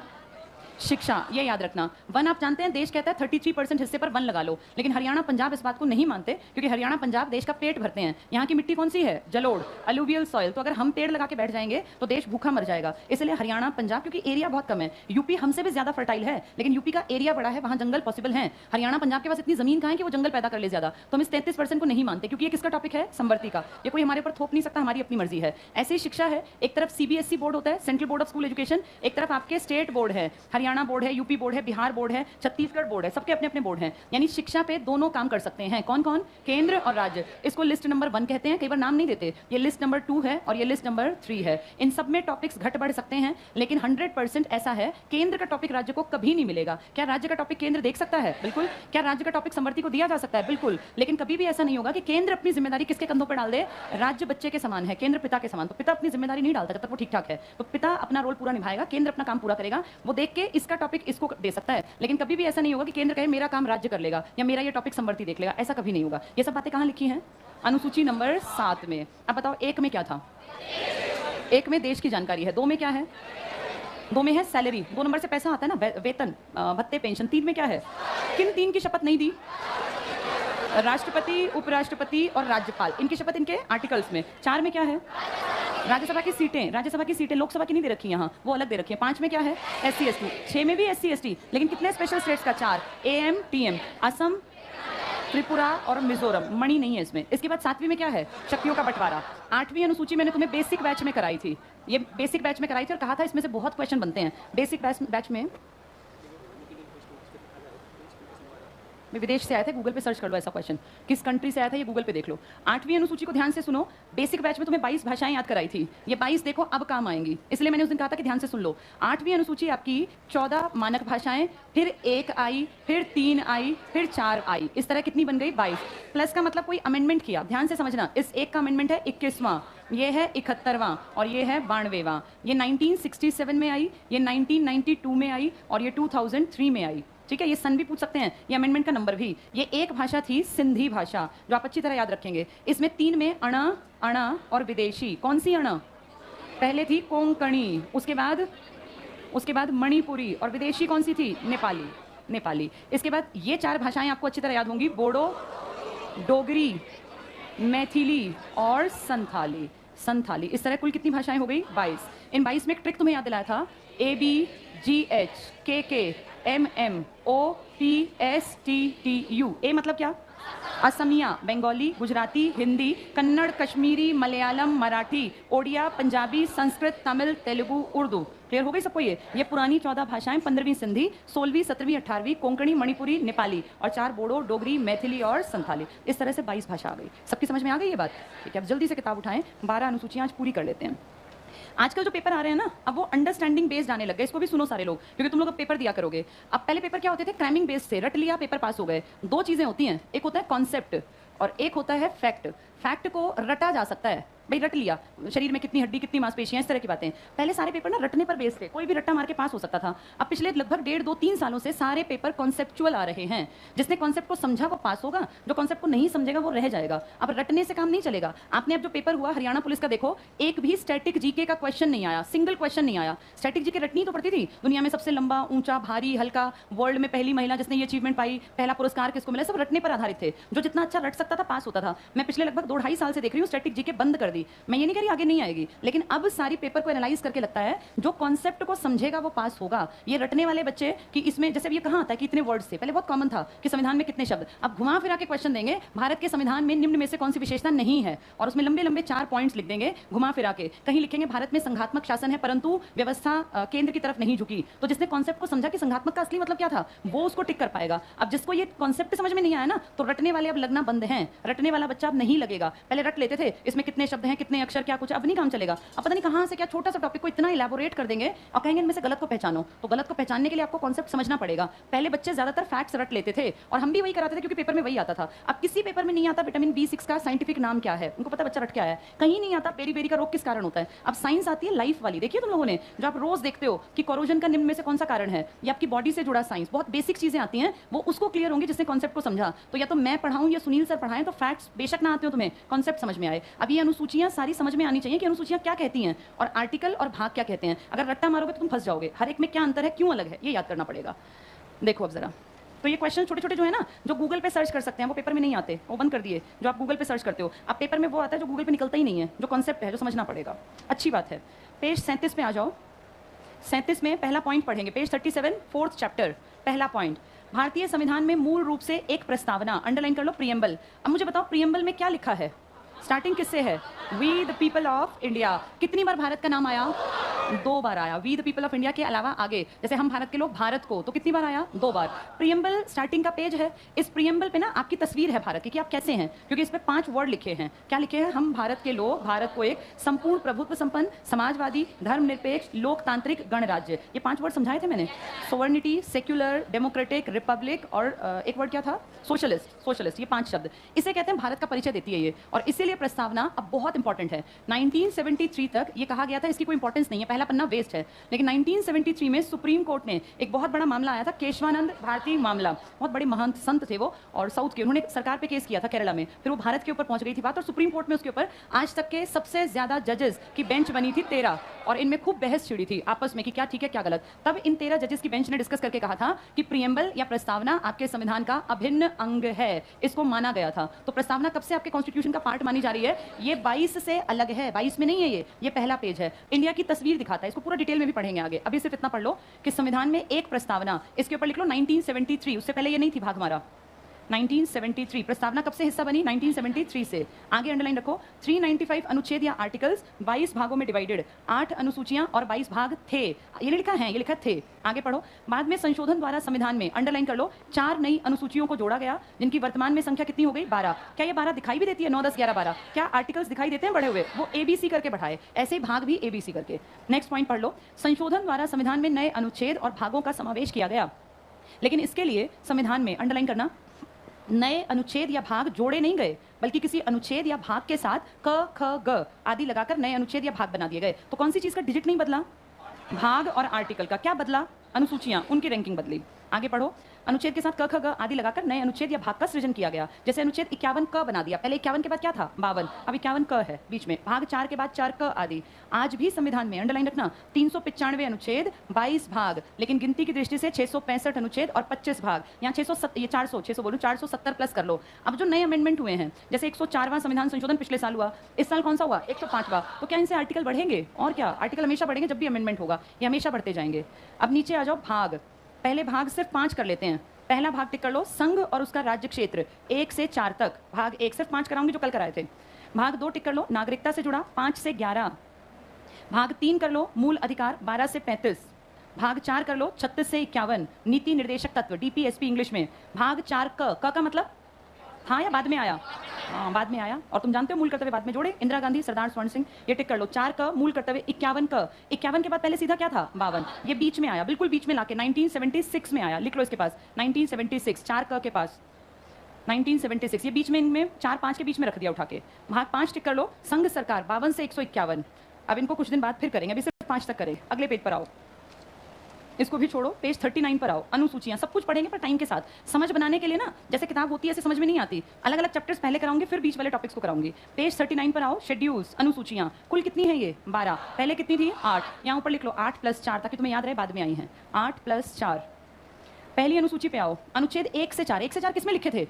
शिक्षा, ये याद रखना। वन आप जानते हैं, देश कहता है 33% हिस्से पर वन लगा लो, लेकिन हरियाणा पंजाब इस बात को नहीं मानते, क्योंकि हरियाणा पंजाब देश का पेट भरते हैं। यहाँ की मिट्टी कौन सी है? जलोढ़, अलुवियल सॉइल। तो अगर हम पेड़ लगा के बैठ जाएंगे तो देश भूखा मर जाएगा। इसलिए हरियाणा पंजाब, क्योंकि एरिया बहुत कम है। यूपी हमसे भी ज्यादा फर्टाइल है, लेकिन यूपी का एरिया बड़ा है, वहाँ जंगल पॉसिबल है। हरियाणा पंजाब के पास इतनी जमीन कहाँ है कि वो जंगल पैदा कर ले ज्यादा। तो हम इस 33% को नहीं मानते, क्योंकि ये किसका टॉपिक है? समवर्ती का। ये कोई हमारे ऊपर थोप नहीं सकता, हमारी अपनी मर्जी है। ऐसे ही शिक्षा है, एक तरफ सीबीएसई बोर्ड होता है, central board of school education, एक तरफ आपके स्टेट बोर्ड है, हरियाणा बोर्ड है, यूपी बोर्ड है, बिहार बोर्ड है, छत्तीसगढ़ बोर्ड है। सबके अपने अपने बोर्ड हैं। यानी शिक्षा पे दोनों काम कर सकते हैं। कौन कौन? केंद्र और राज्य। इसको लिस्ट नंबर 1 कहते हैं, कई बार नाम नहीं देते। ये लिस्ट नंबर 2 है और ये लिस्ट नंबर 3 है। इन सब में टॉपिक्स घट बढ़ सकते हैं, लेकिन 100% ऐसा है, केंद्र का टॉपिक राज्य को कभी नहीं मिलेगा। क्या राज्य का टॉपिक केंद्र देख सकता है? बिल्कुल। क्या राज्य का टॉपिक समवर्ती को दिया जा सकता है? बिल्कुल। लेकिन कभी भी ऐसा नहीं होगा कि केंद्र अपनी जिम्मेदारी किसके कंधों पर डाल दे। राज्य बच्चे के समान है, केंद्र पिता के समान। तो पिता अपनी जिम्मेदारी नहीं डालता जब तक वो ठीक ठाक है। तो पिता अपना रोल पूरा निभाएगा, केंद्र अपना काम पूरा करेगा। वो देख के इसका टॉपिक इसको दे सकता है, लेकिन कभी भी ऐसा नहीं होगा कि केंद्र कहे मेरा काम राज्य कर लेगा या मेरा ये टॉपिक समवर्ती देख लेगा। ऐसा कभी नहीं होगा। ये सब बातें कहाँ लिखी हैं? अनुसूची नंबर 7 में। अब बताओ, 1 में क्या था? 1 में देश की जानकारी है। 2 में क्या है? 2 में है सैलरी, 2 नंबर से पैसा आता है ना, वेतन, भत्ते, पेंशन। 3 में क्या है? किन 3 की शपथ नहीं दी? राष्ट्रपति, उपराष्ट्रपति और राज्यपाल, इनकी शपथ इनके आर्टिकल्स में। 4 में क्या है? राज्यसभा की सीटें, राज्यसभा की सीटें, लोकसभा की नहीं दे रखी यहाँ, वो अलग दे रखी है। 5 में क्या है? SC ST। 6 में भी SC ST, लेकिन कितने स्पेशल स्टेट्स का? 4। AM TM, असम, त्रिपुरा और मिजोरम। मणि नहीं है इसमें। इसके बाद 7वीं में क्या है? शक्तियों का बंटवारा। 8वीं अनुसूची मैंने तुम्हें बेसिक बैच में कराई थी। ये बेसिक बैच में कराई थी और कहा था इसमें से बहुत क्वेश्चन बनते हैं। बेसिक बैच में विदेश से आया था, गूगल पे सर्च कर लो ऐसा क्वेश्चन, किस कंट्री से आया था, ये गूगल पे देख लो। 8वीं अनुसूची को ध्यान से सुनो। बेसिक बैच में तुम्हें 22 भाषाएं याद कराई थी। ये 22 देखो अब काम आएंगी, इसलिए मैंने उस दिन कहा था कि ध्यान से सुन लो। 8वीं अनुसूची आपकी 14 मानक भाषाएं, फिर 1 आई, फिर 3 आई, फिर 4 आई। इस तरह कितनी बन गई? 22। प्लस का मतलब कोई अमेंडमेंट किया। ध्यान से समझना, इस एक का अमेंडमेंट है 21वां, ये है 71वां और ये है 92वां। ये 1967 में आई, ये 1992 में आई और ये 2003 में आई। ठीक है, ये सन भी पूछ सकते हैं, ये अमेंडमेंट का नंबर भी। ये एक भाषा थी सिंधी भाषा, जो आप अच्छी तरह याद रखेंगे। इसमें 3 में अणा, अणा और विदेशी। कौन सी अणा? पहले थी कोंकणी, उसके बाद मणिपुरी, और विदेशी कौन सी थी? नेपाली। इसके बाद ये 4 भाषाएं आपको अच्छी तरह याद होंगी, बोडो, डोगरी, मैथिली और संथाली। इस तरह कुल कितनी भाषाएं हो गई? 22। इन 22 में एक ट्रिक तुम्हें याद दिलाया था, ABGH KK MM OPSTTU। ए मतलब क्या? असमिया, बंगाली, गुजराती, हिंदी, कन्नड़, कश्मीरी, मलयालम, मराठी, ओडिया, पंजाबी, संस्कृत, तमिल, तेलुगु, उर्दू। क्लियर हो गई सबको? ये पुरानी 14 भाषाएं, 15वीं सिंधी, 16वीं, 17वीं, 18वीं कोंकणी, मणिपुरी, नेपाली और 4 बोडो, डोगरी, मैथिली और संथाली। इस तरह से 22 भाषा आ गई। सबकी समझ में आ गई ये बात? ठीक है, अब जल्दी से किताब उठाएं, 12 अनुसूचियां आज पूरी कर लेते हैं। आजकल जो पेपर आ रहे हैं ना, अब वो अंडरस्टैंडिंग बेस्ड आने लग गए। इसको भी सुनो सारे लोग, क्योंकि तुम लोग अब पेपर दिया करोगे। अब पहले पेपर क्या होते थे? क्रैमिंग बेस्ड से, रट लिया, पेपर पास हो गए। 2 चीजें होती हैं, एक होता है कॉन्सेप्ट और एक होता है फैक्ट। फैक्ट को रटा जा सकता है, भाई रट लिया, शरीर में कितनी हड्डी, कितनी मांसपेशियां, इस तरह की बातें। पहले सारे पेपर ना रटने पर बेस्ड थे, कोई भी रट्टा मार के पास हो सकता था। अब पिछले लगभग 1.5, 2, 3 सालों से सारे पेपर कॉन्सेप्चुअल आ रहे हैं। जिसने कॉन्सेप्ट को समझा वो पास होगा, जो कॉन्सेप्ट को नहीं समझेगा वो रह जाएगा। अब रटने से काम नहीं चलेगा। आपने अब जो पेपर हुआ हरियाणा पुलिस का देखो, एक भी स्टैटिक जीके का क्वेश्चन नहीं आया, सिंगल क्वेश्चन नहीं आया। स्टैटिक जीके रटनी तो पड़ती थी। दुनिया में सबसे लंबा, ऊंचा, भारी, हल्का, वर्ल्ड में पहली महिला जिसने ये अचीवमेंट पाई, पहला पुरस्कार किसको मिला, सब रटने पर आधारित थे। जो जितना अच्छा रट सकता था पास होता था। मैं पिछले लगभग 2-2.5 साल से देख रही हूँ स्टैटिक जीके बंद कर दी आएगी, मैं ये नहीं कह रही आगे नहीं आएगी, लेकिन अब सारी पेपर को एनालाइज करके लगता है जो कॉन्सेप्ट को समझेगा वो पास होगा। ये रटने वाले बच्चे कि इसमें जैसे ये कहाँ आता है कि इतने वर्ड्स थे, पहले बहुत कॉमन था कि संविधान में कितने शब्द, अब घुमा फिरा के क्वेश्चन देंगे भारत के संविधान में निम्न में से कौन सी विशेषता नहीं है, और उसमें लंबे लंबे 4 पॉइंट्स लिख देंगे घुमा फिरा के। कहीं लिखेंगे भारत में संघात्मक शासन है परंतु व्यवस्था केंद्र की तरफ नहीं झुकी, तो जिसने कॉन्सेप्ट को समझा कि संघात्मक का असली मतलब क्या था वो उसको टिक कर पाएगा। अब जिसको ये कॉन्सेप्ट समझ में नहीं आया ना, तो रटने वाले अब लगना बंद हैं, रटने वाला बच्चा अब नहीं लगेगा। पहले रट लेते थे इसमें कितने शब्द हैं, कितने अक्षर, क्या कुछ, अब नहीं काम चलेगा। अब पता नहीं कहां से क्या छोटा सा टॉपिक को इतना इलैबोरेट कर देंगे और कहेंगे इनमें से गलत को पहचानो। तो गलत को पहचानने के लिए आपको कॉन्सेप्ट समझना पड़ेगा। पहले बच्चे ज्यादातर फैक्ट्स रट लेते थे और हम भी वही कराते थे क्योंकि पेपर में वही आता था। अब किसी पेपर में नहीं आता विटामिन B6 का साइंटिफिक नाम क्या है, उनको पता बच्चा रट के आया है, कहीं नहीं आता बेरी बेरी का रोग किस कारण होता है। अब साइंस आती है लाइफ वाली, देखिए तुम लोगों ने जो आप रोज देखते हो कि कोरोजन का निम्न में से कौन सा कारण है, या आपकी बॉडी से जुड़ा साइंस, बहुत बेसिक चीजें आती हैं, वो उसको क्लियर होंगी जिसने कॉन्सेप्ट को समझा। तो या तो मैं पढ़ाऊं या सुनील सर पढ़ाएं, तो फैक्ट्स बेशक ना आते हो तुम्हें, कॉन्सेप्ट समझ में आए। अब ये अनुसूचियां सारी समझ में आनी चाहिए कि अनुसूचियां क्या कहती हैं और आर्टिकल और भाग क्या कहते हैं। अगर रट्टा मारोगे तो तुम फंस जाओगे, हर एक में क्या अंतर है, क्यों अलग है, ये याद करना पड़ेगा। देखो अब जरा, तो ये क्वेश्चन छोटे छोटे जो है ना, जो गूगल पे सर्च कर सकते हैं, वो पेपर में नहीं आते, वो बंद कर दिए। जो आप गूगल पे सर्च करते हो, अब पेपर में वो आता है जो गूगल पे निकलता ही नहीं है, जो कॉन्सेप्ट है, जो समझना पड़ेगा। अच्छी बात है। पेज 37 पे आ जाओ। 37 में पहला पॉइंट पढ़ेंगे, पेज 37 4th चैप्टर, पहला पॉइंट, भारतीय संविधान में मूल रूप से एक प्रस्तावना, अंडरलाइन कर लो, प्रियम्बल। अब मुझे बताओ प्रियम्बल में क्या लिखा है, स्टार्टिंग किससे है, we the people of India. कितनी बार भारत का नाम आया, 2 बार आया। We the people of India के अलावा आगे जैसे हम भारत के लोग, भारत को, तो कितनी बार आया, 2 बार। प्रियम्बल स्टार्टिंग का पेज है, इस प्रियम्बल पे ना आपकी तस्वीर है भारत की कि आप कैसे हैं, क्योंकि इस पे 5 वर्ड लिखे हैं। क्या लिखे हैं, हम भारत के लोग, भारत को एक संपूर्ण प्रभुत्व संपन्न समाजवादी धर्मनिरपेक्ष लोकतांत्रिक गणराज्य, ये 5 वर्ड समझाए थे मैंने, सोवर्निटी, सेक्युलर, डेमोक्रेटिक, रिपब्लिक और एक वर्ड क्या था, सोशलिस्ट, सोशलिस्ट, ये 5 शब्द, इसे कहते हैं भारत का परिचय देती है ये। और इसीलिए प्रस्तावना अब बहुत इंपॉर्टेंट है। 1973 तक ये कहा गया था इसकी कोई इंपॉर्टेंस नहीं है, पहला पन्ना वेस्ट है, लेकिन 1973 में सुप्रीम कोर्ट ने एक बहुत बड़ा मामला आया था, केशवानंद भारती मामला, बहुत बड़े महंत संत थे वो और साउथ के, उन्होंने सरकार पे केस किया था केरला में, फिर वो भारत के ऊपर पहुंच गई थी बात और सुप्रीम कोर्ट में उसके ऊपर आज तक के सबसे ज्यादा जजेस की बेंच बनी थी 13, और इनमें खूब बहस छिड़ी थी आपस में कि क्या ठीक है क्या गलत। तब इन 13 जजेस की बेंच ने डिस्कस करके कहा था कि प्रियम्बल या प्रस्तावना आपके संविधान का अभिन्न अंग है, इसको माना गया था। तो प्रस्तावना कब से आपके कॉन्स्टिट्यूशन का पार्ट मानी जा रही है, ये 22 से अलग है, 22 में नहीं है, ये पहला पेज है, इंडिया की तस्वीर दिखाता है, इसको पूरा डिटेल में भी पढ़ेंगे आगे। अभी सिर्फ इतना पढ़ लो कि संविधान में एक प्रस्तावना, इसके ऊपर लिख लो 1973, उससे पहले ये नहीं थी भाग हमारा। 1973 प्रस्तावना कब से हिस्सा बनी, 1973 से। आगे अंडरलाइन रखो, 395 अनुच्छेद या आर्टिकल्स 22 भागों में डिवाइडेड, 8 अनुसूचियां और 22 भाग थे, ये लिखा है, ये लिखा थे। आगे पढ़ो, बाद में संशोधन द्वारा संविधान में, अंडरलाइन कर लो, 4 नई अनुसूचियों को जोड़ा गया जिनकी वर्तमान में संख्या कितनी हो गई, 12। क्या ये 12 दिखाई भी देती है, 9 10 11 12, क्या आर्टिकल्स दिखाई देते हैं बढ़े हुए, वो ABC करके बढ़ाए, ऐसे भाग भी ABC करके। नेक्स्ट पॉइंट पढ़ लो, संशोधन द्वारा संविधान में नए अनुच्छेद और भागों का समावेश किया गया, लेकिन इसके लिए संविधान में, अंडरलाइन करना, नए अनुच्छेद या भाग जोड़े नहीं गए, बल्कि किसी अनुच्छेद या भाग के साथ क ख ग आदि लगाकर नए अनुच्छेद या भाग बना दिए गए। तो कौन सी चीज का डिजिट नहीं बदला, भाग और आर्टिकल का। क्या बदला, अनुसूचियां, उनकी रैंकिंग बदली। आगे पढ़ो, अनुच्छेद के साथ क ख ग आदि लगाकर नए अनुच्छेद या भाग का सृजन किया गया। जैसे अनुच्छेद 51 क बना दिया, पहले 51 के बाद क्या था, 52, अब 51 क है बीच में, भाग 4 के बाद 4 क आदि। आज भी संविधान में, अंडरलाइन रखना, 395 अनुच्छेद, 22 भाग, लेकिन गिनती की दृष्टि से 665 अनुच्छेद और 25 भाग, यहाँ 470 प्लस कर लो। अब जो नए अमेंडमेंट हुए हैं, जैसे 104वां संविधान संशोधन पिछले साल हुआ, इस साल कौन सा हुआ, 105वां, तो क्या इनसे आर्टिकल बढ़ेंगे, और क्या, आर्टिकल हमेशा बढ़ेंगे जब भी अमेंडमेंट होगा, ये हमेशा बढ़ते जाएंगे। अब नीचे आ जाओ, भाग, पहले भाग सिर्फ 5 कर लेते हैं। पहला भाग टिक कर लो, संघ और उसका राज्य क्षेत्र 1 से 4 तक, भाग 1 सिर्फ 5 कराऊंगी जो कल कराए थे। भाग 2 टिक कर लो, नागरिकता से जुड़ा 5 से 11। भाग 3 कर लो, मूल अधिकार 12 से 35। भाग 4 कर लो, 36 से 51, नीति निर्देशक तत्व, DPSP इंग्लिश में। भाग 4 क का मतलब, हाँ या बाद में आया, हाँ बाद में आया, और तुम जानते हो मूल कर्तव्य बाद में जोड़े, इंदिरा गांधी, सरदार स्वर्ण सिंह, ये टिक कर लो। 4 का मूल कर्तव्य, 51 का, 51 के बाद पहले सीधा क्या था, 52, ये बीच में आया, बिल्कुल बीच में लाके 1976 में आया, लिख लो इसके पास 1976, 4 का के पास 1976, ये बीच में, इनमें 4 5 के बीच में रख दिया उठा के। भाग 5 टिक कर लो, संघ सरकार 52 से 151। अब इनको कुछ दिन बाद फिर करेंगे, अभी सिर्फ 5 तक करें। अगले पेज पर आओ, इसको भी छोड़ो, पेज 39 पर आओ, अनुसूचियां, सब कुछ पढ़ेंगे पर टाइम के साथ, समझ बनाने के लिए ना, जैसे किताब होती है ऐसे समझ में नहीं आती, अलग अलग चैप्टर्स पहले कराऊंगी फिर बीच वाले टॉपिक्स को कराऊंगी। पेज 39 पर आओ, शेड्यूल्स, अनुसूचियां, कुल कितनी है ये, 12, पहले कितनी थी, 8, यहाँ ऊपर लिख लो 8 + 4 ताकि तुम्हें याद रहे बाद में आई हैं, 8 + 4। पहली अनुसूची पे आओ, अनुच्छेद 1 से 4, 1 से 4 किसमें लिखे थे,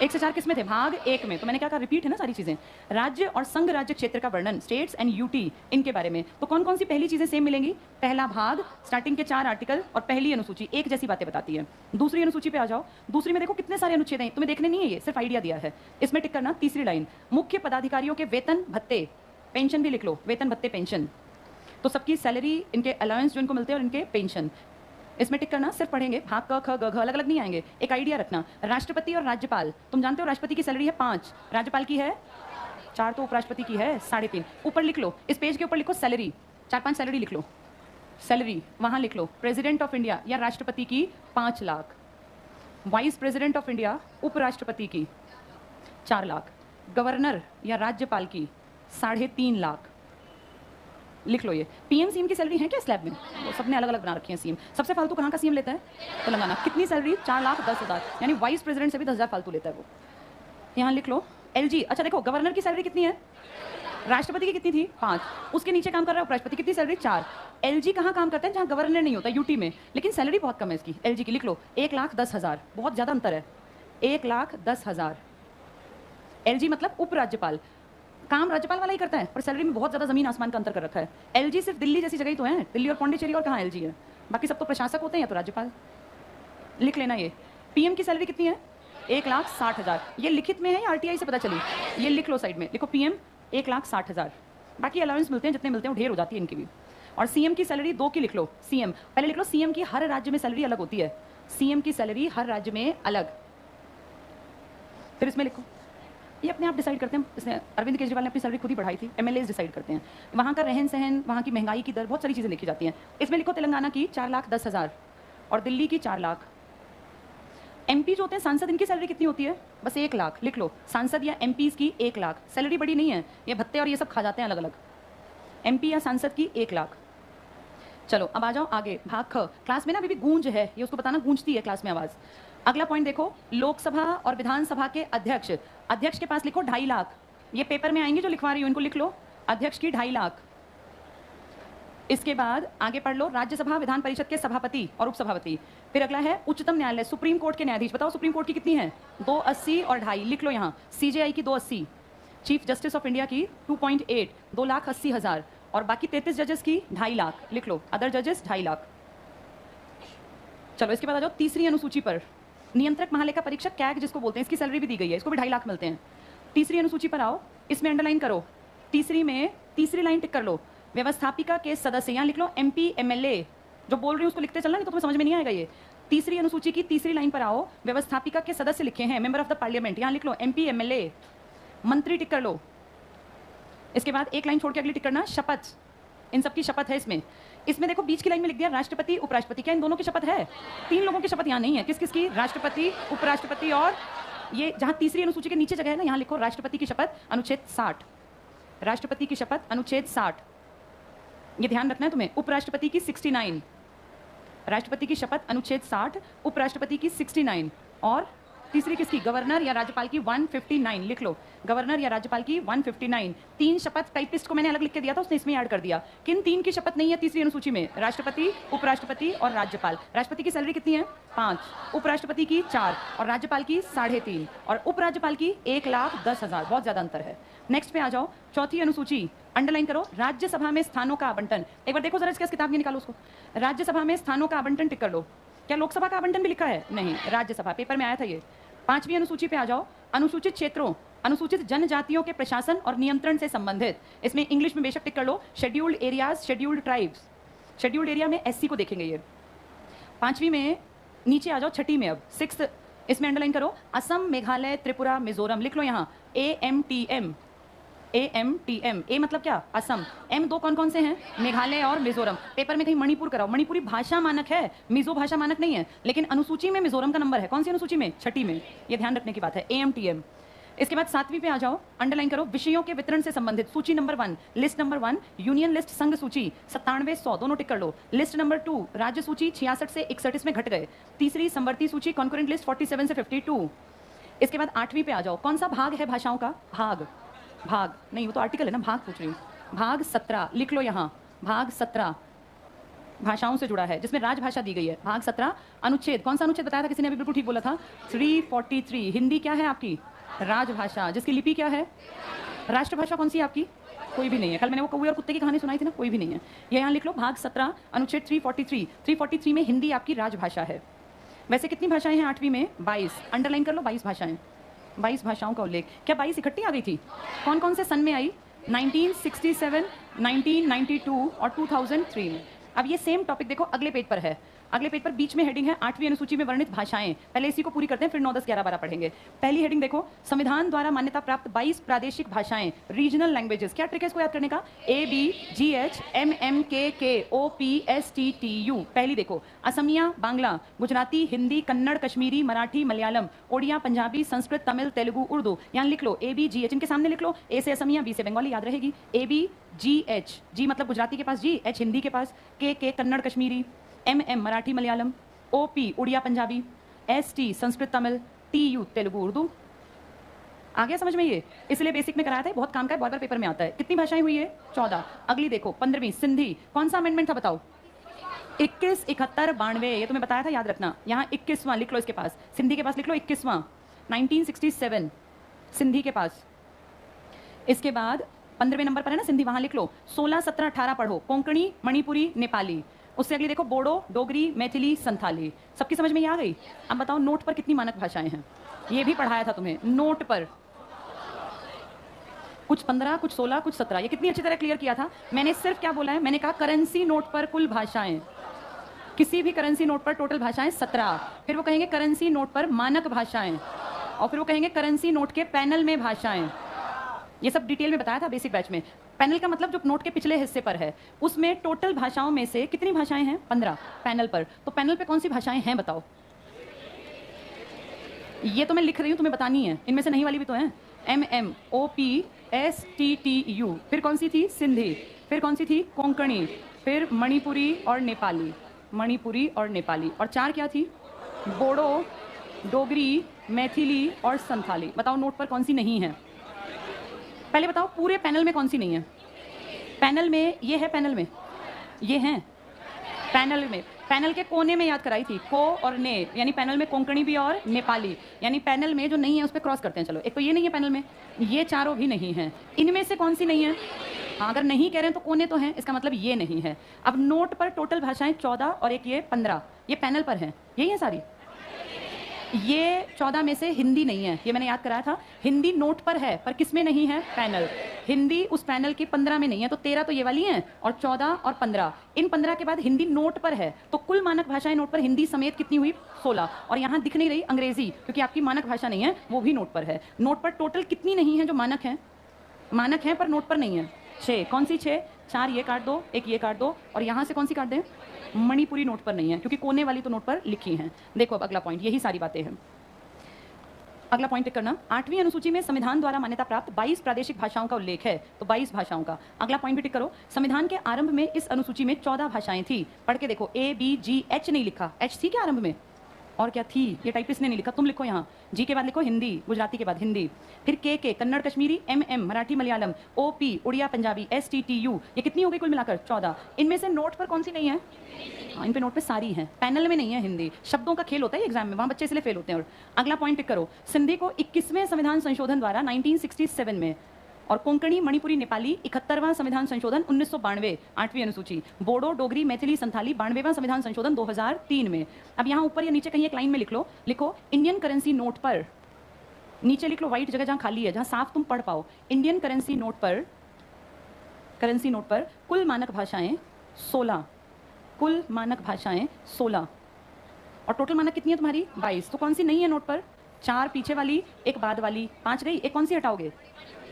1 से 4 किस में थे? भाग 1 में। तो मैंने क्या कहा, रिपीट है ना सारी चीजें। राज्य और संघ राज्य क्षेत्र का वर्णन, स्टेट्स एंड यूटी, इनके बारे में। तो कौन कौन सी पहली चीजें सेम मिलेंगी? पहला भाग, स्टार्टिंग के 4 आर्टिकल और पहली अनुसूची एक जैसी बातें बताती है। दूसरी अनुसूची पे आ जाओ। दूसरी में देखो कितने सारे अनुच्छेद हैं, तुम्हें देखने नहीं है, ये सिर्फ आइडिया दिया है। इसमें टिक करना। तीसरी लाइन, मुख्य पदाधिकारियों के वेतन भत्ते, पेंशन भी लिख लो, वेतन भत्ते पेंशन। तो सबकी सैलरी, इनके अलाउंस जो इनको मिलते हैं और इनके पेंशन, इसमें टिक करना। सिर्फ पढ़ेंगे, भाग क ख ग घ अलग अलग नहीं आएंगे। एक आइडिया रखना, राष्ट्रपति और राज्यपाल, तुम जानते हो राष्ट्रपति की सैलरी है 5, राज्यपाल की है 4, तो उपराष्ट्रपति की है 3.5। ऊपर लिख लो, इस पेज के ऊपर लिखो सैलरी, 4-5 सैलरी लिख लो, सैलरी वहां लिख लो। प्रेसिडेंट ऑफ इंडिया या राष्ट्रपति की 5 lakh, vice president of India उपराष्ट्रपति की 4 लाख, गवर्नर या राज्यपाल की 3.5 लाख, लिख लो ये। पीएम सीएम की सैलरी है क्या स्लैब में? वो सबने अलग अलग बना रखी है। सीएम सबसे फालतू कहाँ का सीएम लेता है? तेलंगाना। कितनी सैलरी? 4,10,000, यानी वाइस प्रेसिडेंट से भी 10,000 फालतू लेता है वो। यहाँ लिख लो एलजी। अच्छा देखो, गवर्नर की सैलरी कितनी है? राष्ट्रपति की कितनी थी? 5। उसके नीचे काम कर रहा है उपराष्ट्रपति, कितनी सैलरी? 4। एलजी कहाँ काम करते हैं? जहाँ गवर्नर नहीं होता, यूटी में, लेकिन सैलरी बहुत कम है इसकी एलजी की। लिख लो 1,10,000, बहुत ज्यादा अंतर है। 1,10,000 एलजी मतलब उपराज्यपाल, काम राज्यपाल वाला ही करता है, पर सैलरी में बहुत ज्यादा जमीन आसमान का अंतर कर रखा है। एलजी सिर्फ दिल्ली जैसी जगह ही तो है, दिल्ली और पौंडीचेरी, और कहाँ एलजी है? बाकी सब तो प्रशासक होते हैं या तो राज्यपाल। लिख लेना ये। पीएम की सैलरी कितनी है? 1,60,000। ये लिखित में है या आरटीआई से पता चली? ये लिख लो साइड में, लिखो पीएम 1,60,000। बाकी अलाउंस मिलते हैं, जितने मिलते हैं ढेर हो जाती है इनकी भी। और सीएम की सैलरी 2 की लिख लो। सीएम पहले लिख लो, सीएम की हर राज्य में सैलरी अलग होती है। सीएम की सैलरी हर राज्य में अलग। फिर इसमें लिखो, ये अपने आप डिसाइड करते हैं। इसने अरविंद केजरीवाल ने अपनी सैलरी खुद ही बढ़ाई थी, एमएलए डिसाइड करते हैं। वहाँ का रहन सहन, वहाँ की महंगाई की दर, बहुत सारी चीज़ें लिखी जाती हैं। इसमें लिखो तेलंगाना की 4,10,000 और दिल्ली की 4 लाख। एमपी जो होते हैं सांसद, इनकी सैलरी कितनी होती है? बस 1 लाख। लिख लो, सांसद या एमपीज की 1 लाख। सैलरी बड़ी नहीं है, ये भत्ते और ये सब खा जाते हैं अलग अलग। एमपी या सांसद की 1 लाख। चलो अब आ जाओ आगे, भाग ख। क्लास में ना अभी भी गूंज है, ये उसको बताना, गूंजती है क्लास में आवाज़। अगला पॉइंट देखो, लोकसभा और विधानसभा के अध्यक्ष, अध्यक्ष के पास लिखो 2.5 लाख। ये पेपर में आएंगे जो लिखवा रही हूँ, इनको लिख लो, अध्यक्ष की 2.5 लाख। इसके बाद आगे पढ़ लो, राज्यसभा विधान परिषद के सभापति और उपसभापति। फिर अगला है उच्चतम न्यायालय, सुप्रीम कोर्ट के न्यायाधीश। बताओ सुप्रीम कोर्ट की कितनी है? 280 और 2.5, लिख लो यहाँ। सीजेआई की 280, चीफ जस्टिस ऑफ इंडिया की 2.8, 2,80,000, और बाकी 33 जजेस की 2.5 लाख, लिख लो। अदर जजेस 2.5 लाख। चलो इसके बाद आ जाओ तीसरी अनुसूची पर, नियंत्रक महालेखा परीक्षक कैग जिसको बोलते हैं, इसकी सैलरी भी दी गई है, इसको भी 2.5 लाख मिलते हैं। तीसरी अनुसूची पर आओ, इसमें अंडरलाइन करो, तीसरी में तीसरी लाइन टिक कर लो, व्यवस्थापिका के सदस्य, यहाँ लिख लो एमपी एमएलए। जो बोल रही हूँ उसको लिखते चलना, नहीं तो तुम्हें समझ में नहीं आएगा ये। तीसरी अनुसूची की तीसरी लाइन पर आओ, व्यवस्थापिका के सदस्य लिखे हैं, मेंबर ऑफ द पार्लियामेंट, यहाँ लिख लो एमपी एमएलए। मंत्री टिक कर लो। इसके बाद एक लाइन छोड़ के अगली टिक करना, शपथ, इन सबकी शपथ है इसमें। इसमें देखो बीच की लाइन में लिख दिया राष्ट्रपति उपराष्ट्रपति, क्या इन दोनों की शपथ है? 3 लोगों की शपथ यहाँ नहीं है। किस किस की? राष्ट्रपति, उपराष्ट्रपति, और ये जहाँ तीसरी अनुसूची के नीचे जगह है ना, यहाँ लिखो राष्ट्रपति की शपथ अनुच्छेद 60, राष्ट्रपति की शपथ अनुच्छेद 60, ये ध्यान रखना है तुम्हें। उपराष्ट्रपति की 69, राष्ट्रपति की शपथ अनुच्छेद 60, उपराष्ट्रपति की 69, और तीसरी किसकी? गवर्नर या राज्यपाल की 159, लिख लो, गवर्नर या राज्यपाल की 159। 3 शपथ टाइपिस्ट को मैंने अलग लिख के दिया था, उसने इसमें ऐड कर दिया। किन 3 की शपथ नहीं है तीसरी अनुसूची में? राष्ट्रपति, उपराष्ट्रपति और राज्यपाल। राष्ट्रपति की सैलरी कितनी है? 5, उपराष्ट्रपति की 4 और राज्यपाल की 3.5 और उपराज्यपाल की 1,10,000, बहुत ज्यादा अंतर है। नेक्स्ट पे आ जाओ, चौथी अनुसूची, अंडरलाइन करो, राज्यसभा में स्थानों का आवंटन। एक बार देखो जरा इसके किताब में निकालो उसको, राज्यसभा में स्थानों का आवंटन टिक कर लो। क्या लोकसभा का आवंटन भी लिखा है? नहीं, राज्यसभा, पेपर में आया था ये। 5वीं अनुसूची पे आ जाओ, अनुसूचित क्षेत्रों, अनुसूचित जनजातियों के प्रशासन और नियंत्रण से संबंधित। इसमें इंग्लिश में बेशक टिक कर लो, scheduled areas, scheduled tribes. Scheduled area में एससी को देखेंगे ये। 5वीं में नीचे आ जाओ, 6ठी में अब 6th, इसमें अंडरलाइन करो, असम, मेघालय, त्रिपुरा, मिजोरम, लिख लो यहाँ AMTM, AMTM। ए मतलब क्या? असम। M 2 कौन कौन से हैं? मेघालय और मिजोरम। पेपर में कहीं मणिपुर कराओ, मणिपुरी भाषा मानक है, मिजो भाषा मानक नहीं है, लेकिन अनुसूची में मिजोरम का नंबर है। कौन सी अनुसूची में? 6ठी में, ये ध्यान रखने की बात है, AMTM। इसके बाद 7वीं पे आ जाओ, अंडरलाइन करो, विषयों के वितरण से संबंधित, सूची number 1, list number 1, union list संघ सूची 9700, दोनों टिक कर लो। लिस्ट नंबर 2, राज्य सूची 66 से 61, इसमें घट गए। तीसरी संवर्ती सूची, कॉन्करेंट लिस्ट 47 से 52। इसके बाद 8वीं पे आ जाओ, कौन सा भाग है भाषाओं का? भाग, भाग नहीं, वो तो आर्टिकल है ना, भाग पूछ रही हूँ। भाग 17, लिख लो यहाँ, भाग 17, भाषाओं से जुड़ा है, जिसमें राजभाषा दी गई है। भाग 17 अनुच्छेद, कौन सा अनुच्छेद बताया था किसी ने? अभी बिल्कुल ठीक बोला था, 343। हिंदी क्या है आपकी? राजभाषा। जिसकी लिपि क्या है? राष्ट्रभाषा कौन सी है आपकी? कोई भी नहीं है। कल मैंने वो कौवे और कुत्ते की कहानी सुनाई थी ना, कोई भी नहीं है। ये यहाँ लिख लो, भाग 17 अनुच्छेद 343। 343 में हिंदी आपकी राजभाषा है। वैसे कितनी भाषाएं हैं 8वीं में? 22। अंडरलाइन कर लो, 22 भाषाएं, 22 भाषाओं का उल्लेख। क्या 22 इकट्ठी आ गई थी? कौन कौन से सन में आई? 1967, 1992 और 2003 में। अब ये सेम टॉपिक देखो अगले पेज पर है। अगले पेज पर बीच में हेडिंग है 8वीं अनुसूची में वर्णित भाषाएं। पहले इसी को पूरी करते हैं, फिर 9, 10, 11, 12 पढ़ेंगे। पहली हेडिंग देखो, संविधान द्वारा मान्यता प्राप्त 22 प्रादेशिक भाषाएं, रीजनल लैंग्वेजेस। क्या ट्रिक है इसको याद करने का? ABGH MMKK OPSTTU। पहली देखो, असमिया, बांग्ला, गुजराती, हिंदी, कन्नड़, कश्मीरी, मराठी, मलयालम, ओडिया, पंजाबी, संस्कृत, तमिल, तेलुगु, उर्दू। यहाँ लिख लो ABGH, इनके सामने लिख लो, A से असमिया, B से बंगाली, याद रहेगी। ABGH, G मतलब गुजराती के पास G, H हिंदी के पास, K Kannada Kashmiri, MM Marathi Malayalam, OP Odia Punjabi, ST Sanskrit Tamil, TU Telugu Urdu. आ गया समझ में? ये इसलिए बेसिक में कराया था, बहुत काम का है, बार बार पेपर में आता है। कितनी भाषाएं हुई है? 14। अगली देखो 15वीं सिंधी। कौन सा अमेंडमेंट था बताओ? 21, 71, 92। ये तुम्हें बताया था, याद रखना। यहाँ 21वां लिख लो, इसके पास सिंधी के पास लिख लो 21वां, 1967 सिंधी के पास। इसके बाद 15वें नंबर पर है ना सिंधी, वहां लिख लो 16, 17, 18 पढ़ो। कोंकणी, मणिपुरी, नेपाली। उससे अगली देखो बोडो, डोगरी, मैथिली, संथाली। सबकी समझ में ये आ गई? अब बताओ नोट पर कितनी मानक भाषाएं हैं? ये भी पढ़ाया था तुम्हें नोट पर, कुछ 15, कुछ 16, कुछ 17। ये कितनी अच्छी तरह क्लियर किया था मैंने। सिर्फ क्या बोला है? मैंने कहा करेंसी नोट पर कुल भाषाएं, किसी भी करेंसी नोट पर टोटल भाषाएं 17। फिर वो कहेंगे करेंसी नोट पर मानक भाषाएं, और फिर वो कहेंगे करेंसी नोट के पैनल में भाषाएं। ये सब डिटेल में बताया था बेसिक बैच में। पैनल का मतलब जो नोट के पिछले हिस्से पर है, उसमें टोटल भाषाओं में से कितनी भाषाएं हैं? 15 पैनल पर। तो पैनल पे कौन सी भाषाएं हैं बताओ? ये तो मैं लिख रही हूं, तुम्हें बतानी है। इनमें से नहीं वाली भी तो है। MMOPSTTU। फिर कौन सी थी? सिंधी। फिर कौन सी थी? कोंकणी। फिर मणिपुरी और नेपाली, मणिपुरी और नेपाली। और 4 क्या थी? बोडो, डोगरी, मैथिली और संथाली। बताओ नोट पर कौन सी नहीं है? पहले बताओ पूरे पैनल में कौन सी नहीं है? पैनल में ये है, पैनल में ये है, पैनल में, पैनल के कोने में याद कराई थी, को और ने, यानी पैनल में कोंकणी भी और नेपाली। यानी पैनल में जो नहीं है उस पर क्रॉस करते हैं। चलो, एक तो ये नहीं है पैनल में, ये चारों भी नहीं है। इनमें से कौन सी नहीं है? हाँ, अगर नहीं कह रहे हैं तो कोने तो हैं, इसका मतलब ये नहीं है। अब नोट पर टोटल भाषाएं 14 और एक ये 15, ये पैनल पर हैं। यही है सारी। ये 14 में से हिंदी नहीं है, ये मैंने याद कराया था। हिंदी नोट पर है, पर किस में नहीं है? पैनल। हिंदी उस पैनल की 15 में नहीं है। तो 13 तो ये वाली हैं, और 14 और 15। इन 15 के बाद हिंदी नोट पर है। तो कुल मानक भाषाएं नोट पर हिंदी समेत कितनी हुई? 16। और यहाँ दिख नहीं रही अंग्रेजी, क्योंकि आपकी मानक भाषा नहीं है, वो भी नोट पर है। नोट पर टोटल कितनी नहीं है जो मानक है? मानक है पर नोट पर नहीं है 6। कौन सी 6? 4 ये काट दो, एक ये काट दो, और यहाँ से कौन सी काट दें? मणिपुरी नोट पर नहीं है, क्योंकि कोने वाली तो नोट पर लिखी हैं। देखो अब अगला पॉइंट, यही सारी बातें हैं। अगला पॉइंट टिक करना, 8वीं अनुसूची में संविधान द्वारा मान्यता प्राप्त 22 प्रादेशिक भाषाओं का उल्लेख है। तो 22 भाषाओं का अगला पॉइंट भी टिक करो। संविधान के आरंभ में इस अनुसूची में 14 भाषाएं थी। पढ़ के देखो, ABGH नहीं लिखा, H थी क्या आरंभ में? और क्या थी? ये टाइपिस्ट ने नहीं लिखा, तुम लिखो यहाँ। G के बाद लिखो हिंदी, गुजराती के बाद हिंदी। फिर K Kannada Kashmiri, MM Marathi Malayalam, OP Odia Punjabi, STTU। ये कितनी हो गई कुल मिलाकर? 14। इनमें से नोट पर कौन सी नहीं है? हाँ, इन पे नोट पे सारी हैं, पैनल में नहीं है हिंदी। शब्दों का खेल होता है एग्जाम में, वहां बच्चे इसलिए फेल होते हैं। और अगला पॉइंट टिक करो, सिंधी को 21वें संविधान संशोधन द्वारा 1967 में, और कोंकणी मणिपुरी नेपाली 71वां संविधान संशोधन 1992 8वीं अनुसूची, बोडो डोगरी मैथिली संथाली 92वां संविधान संशोधन 2003 में। अब यहाँ ऊपर या नीचे कहीं एक लाइन में लिख लो, लिखो इंडियन करेंसी नोट पर, नीचे लिख लो व्हाइट जगह जहाँ खाली है, जहाँ साफ तुम पढ़ पाओ। इंडियन करेंसी नोट पर, करेंसी नोट पर कुल मानक भाषाएं 16, कुल मानक भाषाएं 16, और टोटल मानक कितनी है तुम्हारी? 22। तो कौन सी नहीं है नोट पर? 4 पीछे वाली, एक बाद वाली, 5 गई, एक कौन सी हटाओगे?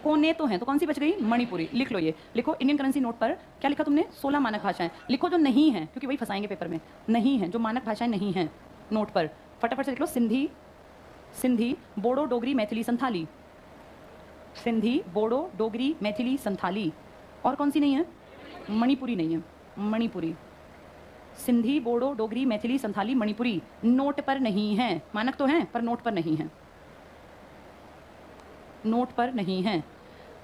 कोने तो हैं, तो कौन सी बच गई? मणिपुरी। लिख लो ये, लिखो इंडियन करेंसी नोट पर क्या लिखा तुमने? 16 मानक भाषाएं। लिखो जो नहीं है, क्योंकि वही फंसाएंगे पेपर में। नहीं है, जो मानक भाषाएं नहीं हैं नोट पर, फटाफट से लिख लो। सिंधी, सिंधी, बोडो डोगरी मैथिली संथाली, सिंधी बोडो डोगरी मैथिली संथाली। और कौन सी नहीं है? मणिपुरी नहीं है, मणिपुरी। सिंधी बोडो डोगरी मैथिली संथाली मणिपुरी नोट पर नहीं है। मानक तो हैं पर नोट पर नहीं है, नोट पर नहीं है।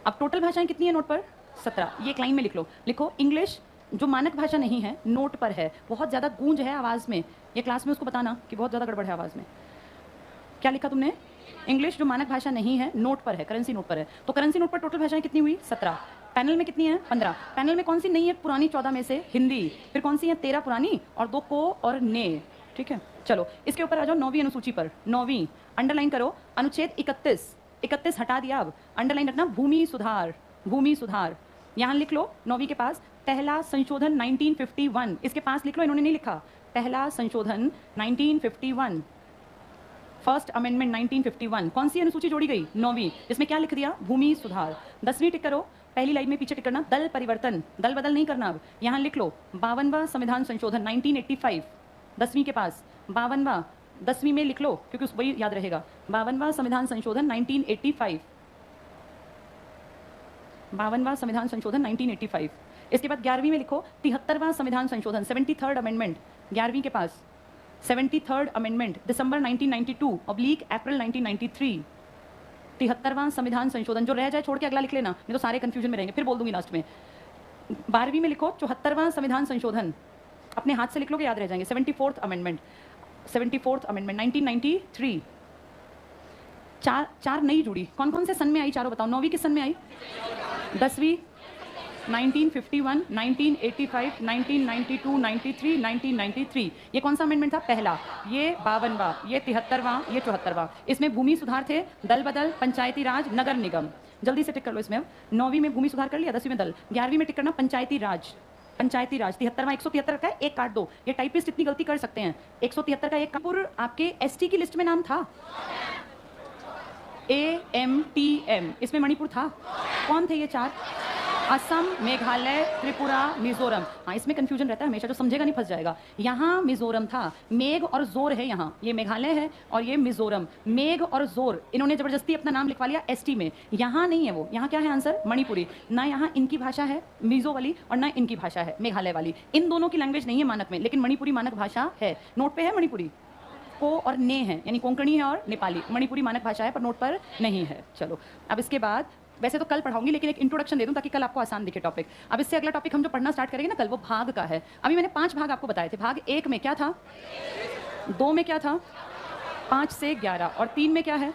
अब टोटल भाषाएं कितनी है नोट पर? 17। ये एक लाइन में लिख लो, लिखो इंग्लिश, जो मानक भाषा नहीं है, नोट पर है, बहुत ज़्यादा गूंज है आवाज़ में, ये क्लास में उसको बताना कि बहुत ज़्यादा गड़बड़ है आवाज़ में। क्या लिखा तुमने? इंग्लिश जो मानक भाषा नहीं है, नोट पर है, करेंसी नोट पर है। तो करेंसी नोट पर टोटल भाषाएं कितनी हुई? 17। पैनल में कितनी है? 15। पैनल में कौन सी नहीं है पुरानी 14 में से? हिंदी। फिर कौन सी है? 13 पुरानी और 2 को और ने। ठीक है, चलो इसके ऊपर आ जाओ 9वीं अनुसूची पर। 9वीं अंडरलाइन करो, अनुच्छेद 31। 31 हटा दिया, अब अंडरलाइन रखना भूमि सुधार। भूमि सुधार यहाँ लिख लो 9वीं के पास, पहला संशोधन 1951, इसके पास लिख लो, इन्होंने नहीं लिखा। पहला संशोधन 1951, फर्स्ट अमेंडमेंट 1951। कौन सी अनुसूची जोड़ी गई? 9वीं। इसमें क्या लिख दिया? भूमि सुधार। 10वीं टिक करो, पहली लाइन में पीछे टिक करना, दल परिवर्तन, दल बदल नहीं करना। अब यहाँ लिख लो 52वां संविधान संशोधन 1985। 10वीं के पास 52वां, 10वीं में लिख लो क्योंकि उस वही याद रहेगा। 52वां संविधान संशोधन 1985, 52वां संविधान संशोधन 1985। इसके बाद 11वीं में लिखो 73वां संविधान संशोधन 73rd अमेंडमेंट। 11वीं के पास 73rd अमेंडमेंट दिसंबर 1992 ऑब्लिक अप्रैल 1993। 73वां संविधान संशोधन, जो रह जाए छोड़ के अगला लिख लेना, नहीं तो सारे कंफ्यूजन में रहेंगे, फिर बोल दूंगी लास्ट में। 12वीं में लिखो 74वां संविधान संशोधन, अपने हाथ से लिख लो कि याद रह जाएंगे। 74th amendment, 74th amendment 1993। चार नई जुड़ी, कौन कौन से सन में आई चारों बताओ? 9वीं किस सन में आई? 10वीं 1951, 1985, 1992, 93, 1993। ये कौन सा अमेंडमेंट था? पहला। ये 52वां, ये 73वां, ये 74वां। इसमें भूमि सुधार थे, दल बदल, पंचायती राज, नगर निगम। जल्दी से टिक कर लो इसमें। अब 9वीं में भूमि सुधार कर लिया, 10वीं में दल, 11वीं में टिक करना पंचायती राज। पंचायती राज 73वां, 173 का है, एक काट दो। ये टाइपिस्ट इतनी गलती कर सकते हैं। 173 का एक कापुर आपके एसटी की लिस्ट में नाम था? AMTM, इसमें मणिपुर था? कौन थे ये चार? असम, मेघालय, त्रिपुरा, मिजोरम। हाँ, इसमें कंफ्यूजन रहता है हमेशा, जो समझेगा नहीं फंस जाएगा। यहाँ मिजोरम था, मेघ और जोर है यहाँ, ये मेघालय है और ये मिजोरम। मेघ और जोर, इन्होंने जबरदस्ती अपना नाम लिखवा लिया एसटी में। यहाँ नहीं है वो, यहाँ क्या है आंसर? मणिपुरी। ना यहाँ इनकी भाषा है मिजो वाली और ना इनकी भाषा है मेघालय वाली। इन दोनों की लैंग्वेज नहीं है मानक में, लेकिन मणिपुरी मानक भाषा है। नोट पे है मणिपुरी, को और ने है, यानी कोंकणी है और नेपाली। मणिपुरी मानक भाषा है पर नोट पर नहीं है। चलो अब इसके बाद, वैसे तो कल पढ़ाऊंगी लेकिन एक इंट्रोडक्शन दे दूं ताकि कल आपको आसान दिखे टॉपिक। अब इससे अगला टॉपिक हम जो पढ़ना स्टार्ट करेंगे ना कल, वो भाग का है। अभी मैंने 5 भाग आपको बताए थे। भाग 1 में क्या था? 2 में क्या था? 5 से 11, और 3 में क्या है?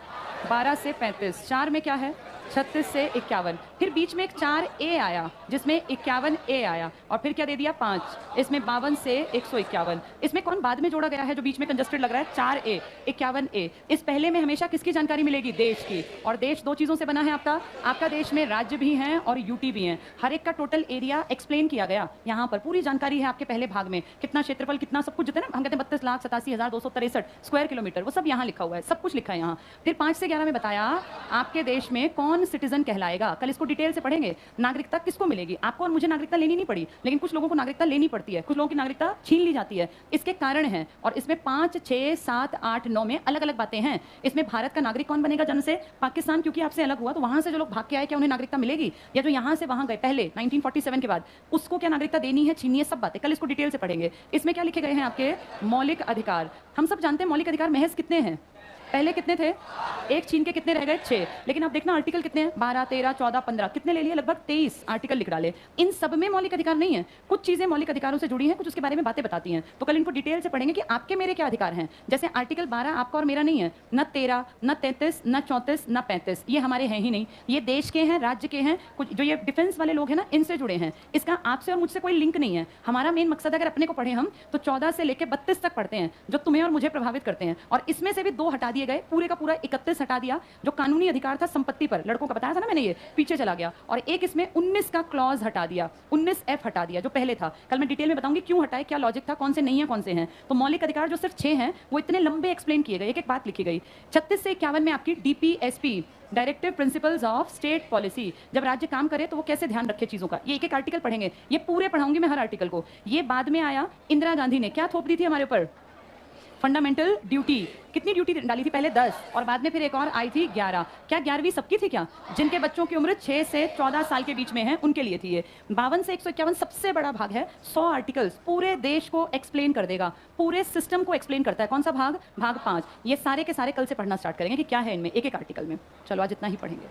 12 से 35, 4 में क्या है? 36 से 51। फिर बीच में एक 4A आया जिसमें 51A आया, और फिर क्या दे दिया? 5। इसमें 52 से 151। इसमें कौन बाद में जोड़ा गया है जो बीच में कंजस्टेड लग रहा है? 4A, 51A। इस पहले में हमेशा किसकी जानकारी मिलेगी? देश की। और देश 2 चीज़ों से बना है आपका देश में राज्य भी हैं और यूटी भी हैं। हर एक का टोटल एरिया एक्सप्लेन किया गया यहाँ पर, पूरी जानकारी है आपके पहले भाग में। कितना क्षेत्रफल, कितना सब कुछ, जितना हम कहते हैं 32,87,263 स्क्वायर किलोमीटर, वो सब यहाँ लिखा हुआ है, सब कुछ लिखा है यहाँ। फिर 5 से 11 में बताया आपके देश में कौन सिटीजन कहलाएगा। कल इसको डिटेल से पढ़ेंगे। नागरिकता किसको मिलेगी? आपको और मुझे नागरिकता लेनी नहीं पड़ी, लेकिन कुछ लोगों को नागरिकता लेनी पड़ती है, कुछ लोगों की नागरिकता छीन ली जाती है। इसके कारण है, और इसमें 5, 6, 7, 8, 9 में अलग अलग बातें हैं। इसमें भारत का नागरिक कौन बनेगा जन्म से? पाकिस्तान क्योंकि आपसे अलग हुआ, तो वहां से जो लोग भाग के आए क्या उन्हें नागरिकता मिलेगी? या जो यहाँ से वहां गए पहले 1947 के बाद, उसको क्या नागरिकता देनी है, छीननी है? सब बातें कल इसको डिटेल से पढ़ेंगे। इसमें क्या लिखे गए हैं आपके? मौलिक अधिकार। हम सब जानते हैं मौलिक अधिकार महज कितने हैं? पहले कितने थे? 1 छीन के कितने रह गए? 6। लेकिन आप देखना आर्टिकल कितने हैं? 12, 13, 14, 15, कितने ले लिए? लगभग 23 आर्टिकल लिख डाले। इन सब में मौलिक अधिकार नहीं है, कुछ चीजें मौलिक अधिकारों से जुड़ी हैं, कुछ उसके बारे में बातें बताती हैं। तो कल इनको डिटेल से पढ़ेंगे कि आपके मेरे क्या अधिकार हैं। जैसे आर्टिकल 12 आपका और मेरा नहीं है, न 13, न 33, न 34, न 35, ये हमारे हैं ही नहीं। ये देश के हैं, राज्य के हैं, कुछ जो ये डिफेंस वाले लोग हैं ना, इनसे जुड़े हैं। इसका आपसे और मुझसे कोई लिंक नहीं है। हमारा मेन मकसद अगर अपने को पढ़े हम तो 14 से लेकर 32 तक पढ़ते हैं, जो तुम्हें और मुझे प्रभावित करते हैं। और इसमें से भी 2 हटा दिए गए, पूरे का पूरा 31 हटा दिया। जो कानूनी अधिकार था संपत्ति पर, लड़कों का बताया था ना मैंने, ये पीछे चला गया। और एक इसमें 19 का क्लॉज हटा दिया, 19F हटा दिया जो पहले था। कल मैं डिटेल में बताऊंगी क्यों हटाए, क्या लॉजिक था, कौन से नहीं है, कौन से हैं। तो मौलिक अधिकार जो सिर्फ 6 हैं वो इतने लंबे एक्सप्लेन किए गए, एक एक बात लिखी गई। 36 से 51 में आपकी DPSP, directive principles of state policy, जब राज्य काम करे तो वो कैसे ध्यान रखे चीजों का। ये एक एक आर्टिकल पढ़ेंगे, ये पूरे पढ़ाऊंगी मैं हर आर्टिकल को। ये बाद में आया, इंदिरा गांधी ने क्या थोप दी थी हमारे ऊपर? Fundamental duty. कितनी ड्यूटी डाली थी? पहले 10, और बाद में फिर एक और आई थी 11। क्या 11वीं सबकी थी क्या? जिनके बच्चों की उम्र 6 से 14 साल के बीच में है उनके लिए थी ये। 52 से 151 सबसे बड़ा भाग है, 100 आर्टिकल्स, पूरे देश को एक्सप्लेन कर देगा, पूरे सिस्टम को एक्सप्लेन करता है। कौन सा भाग? भाग 5। ये सारे के सारे कल से पढ़ना स्टार्ट करेंगे कि क्या है इनमें, एक एक आर्टिकल में। चलो आज इतना ही पढ़ेंगे।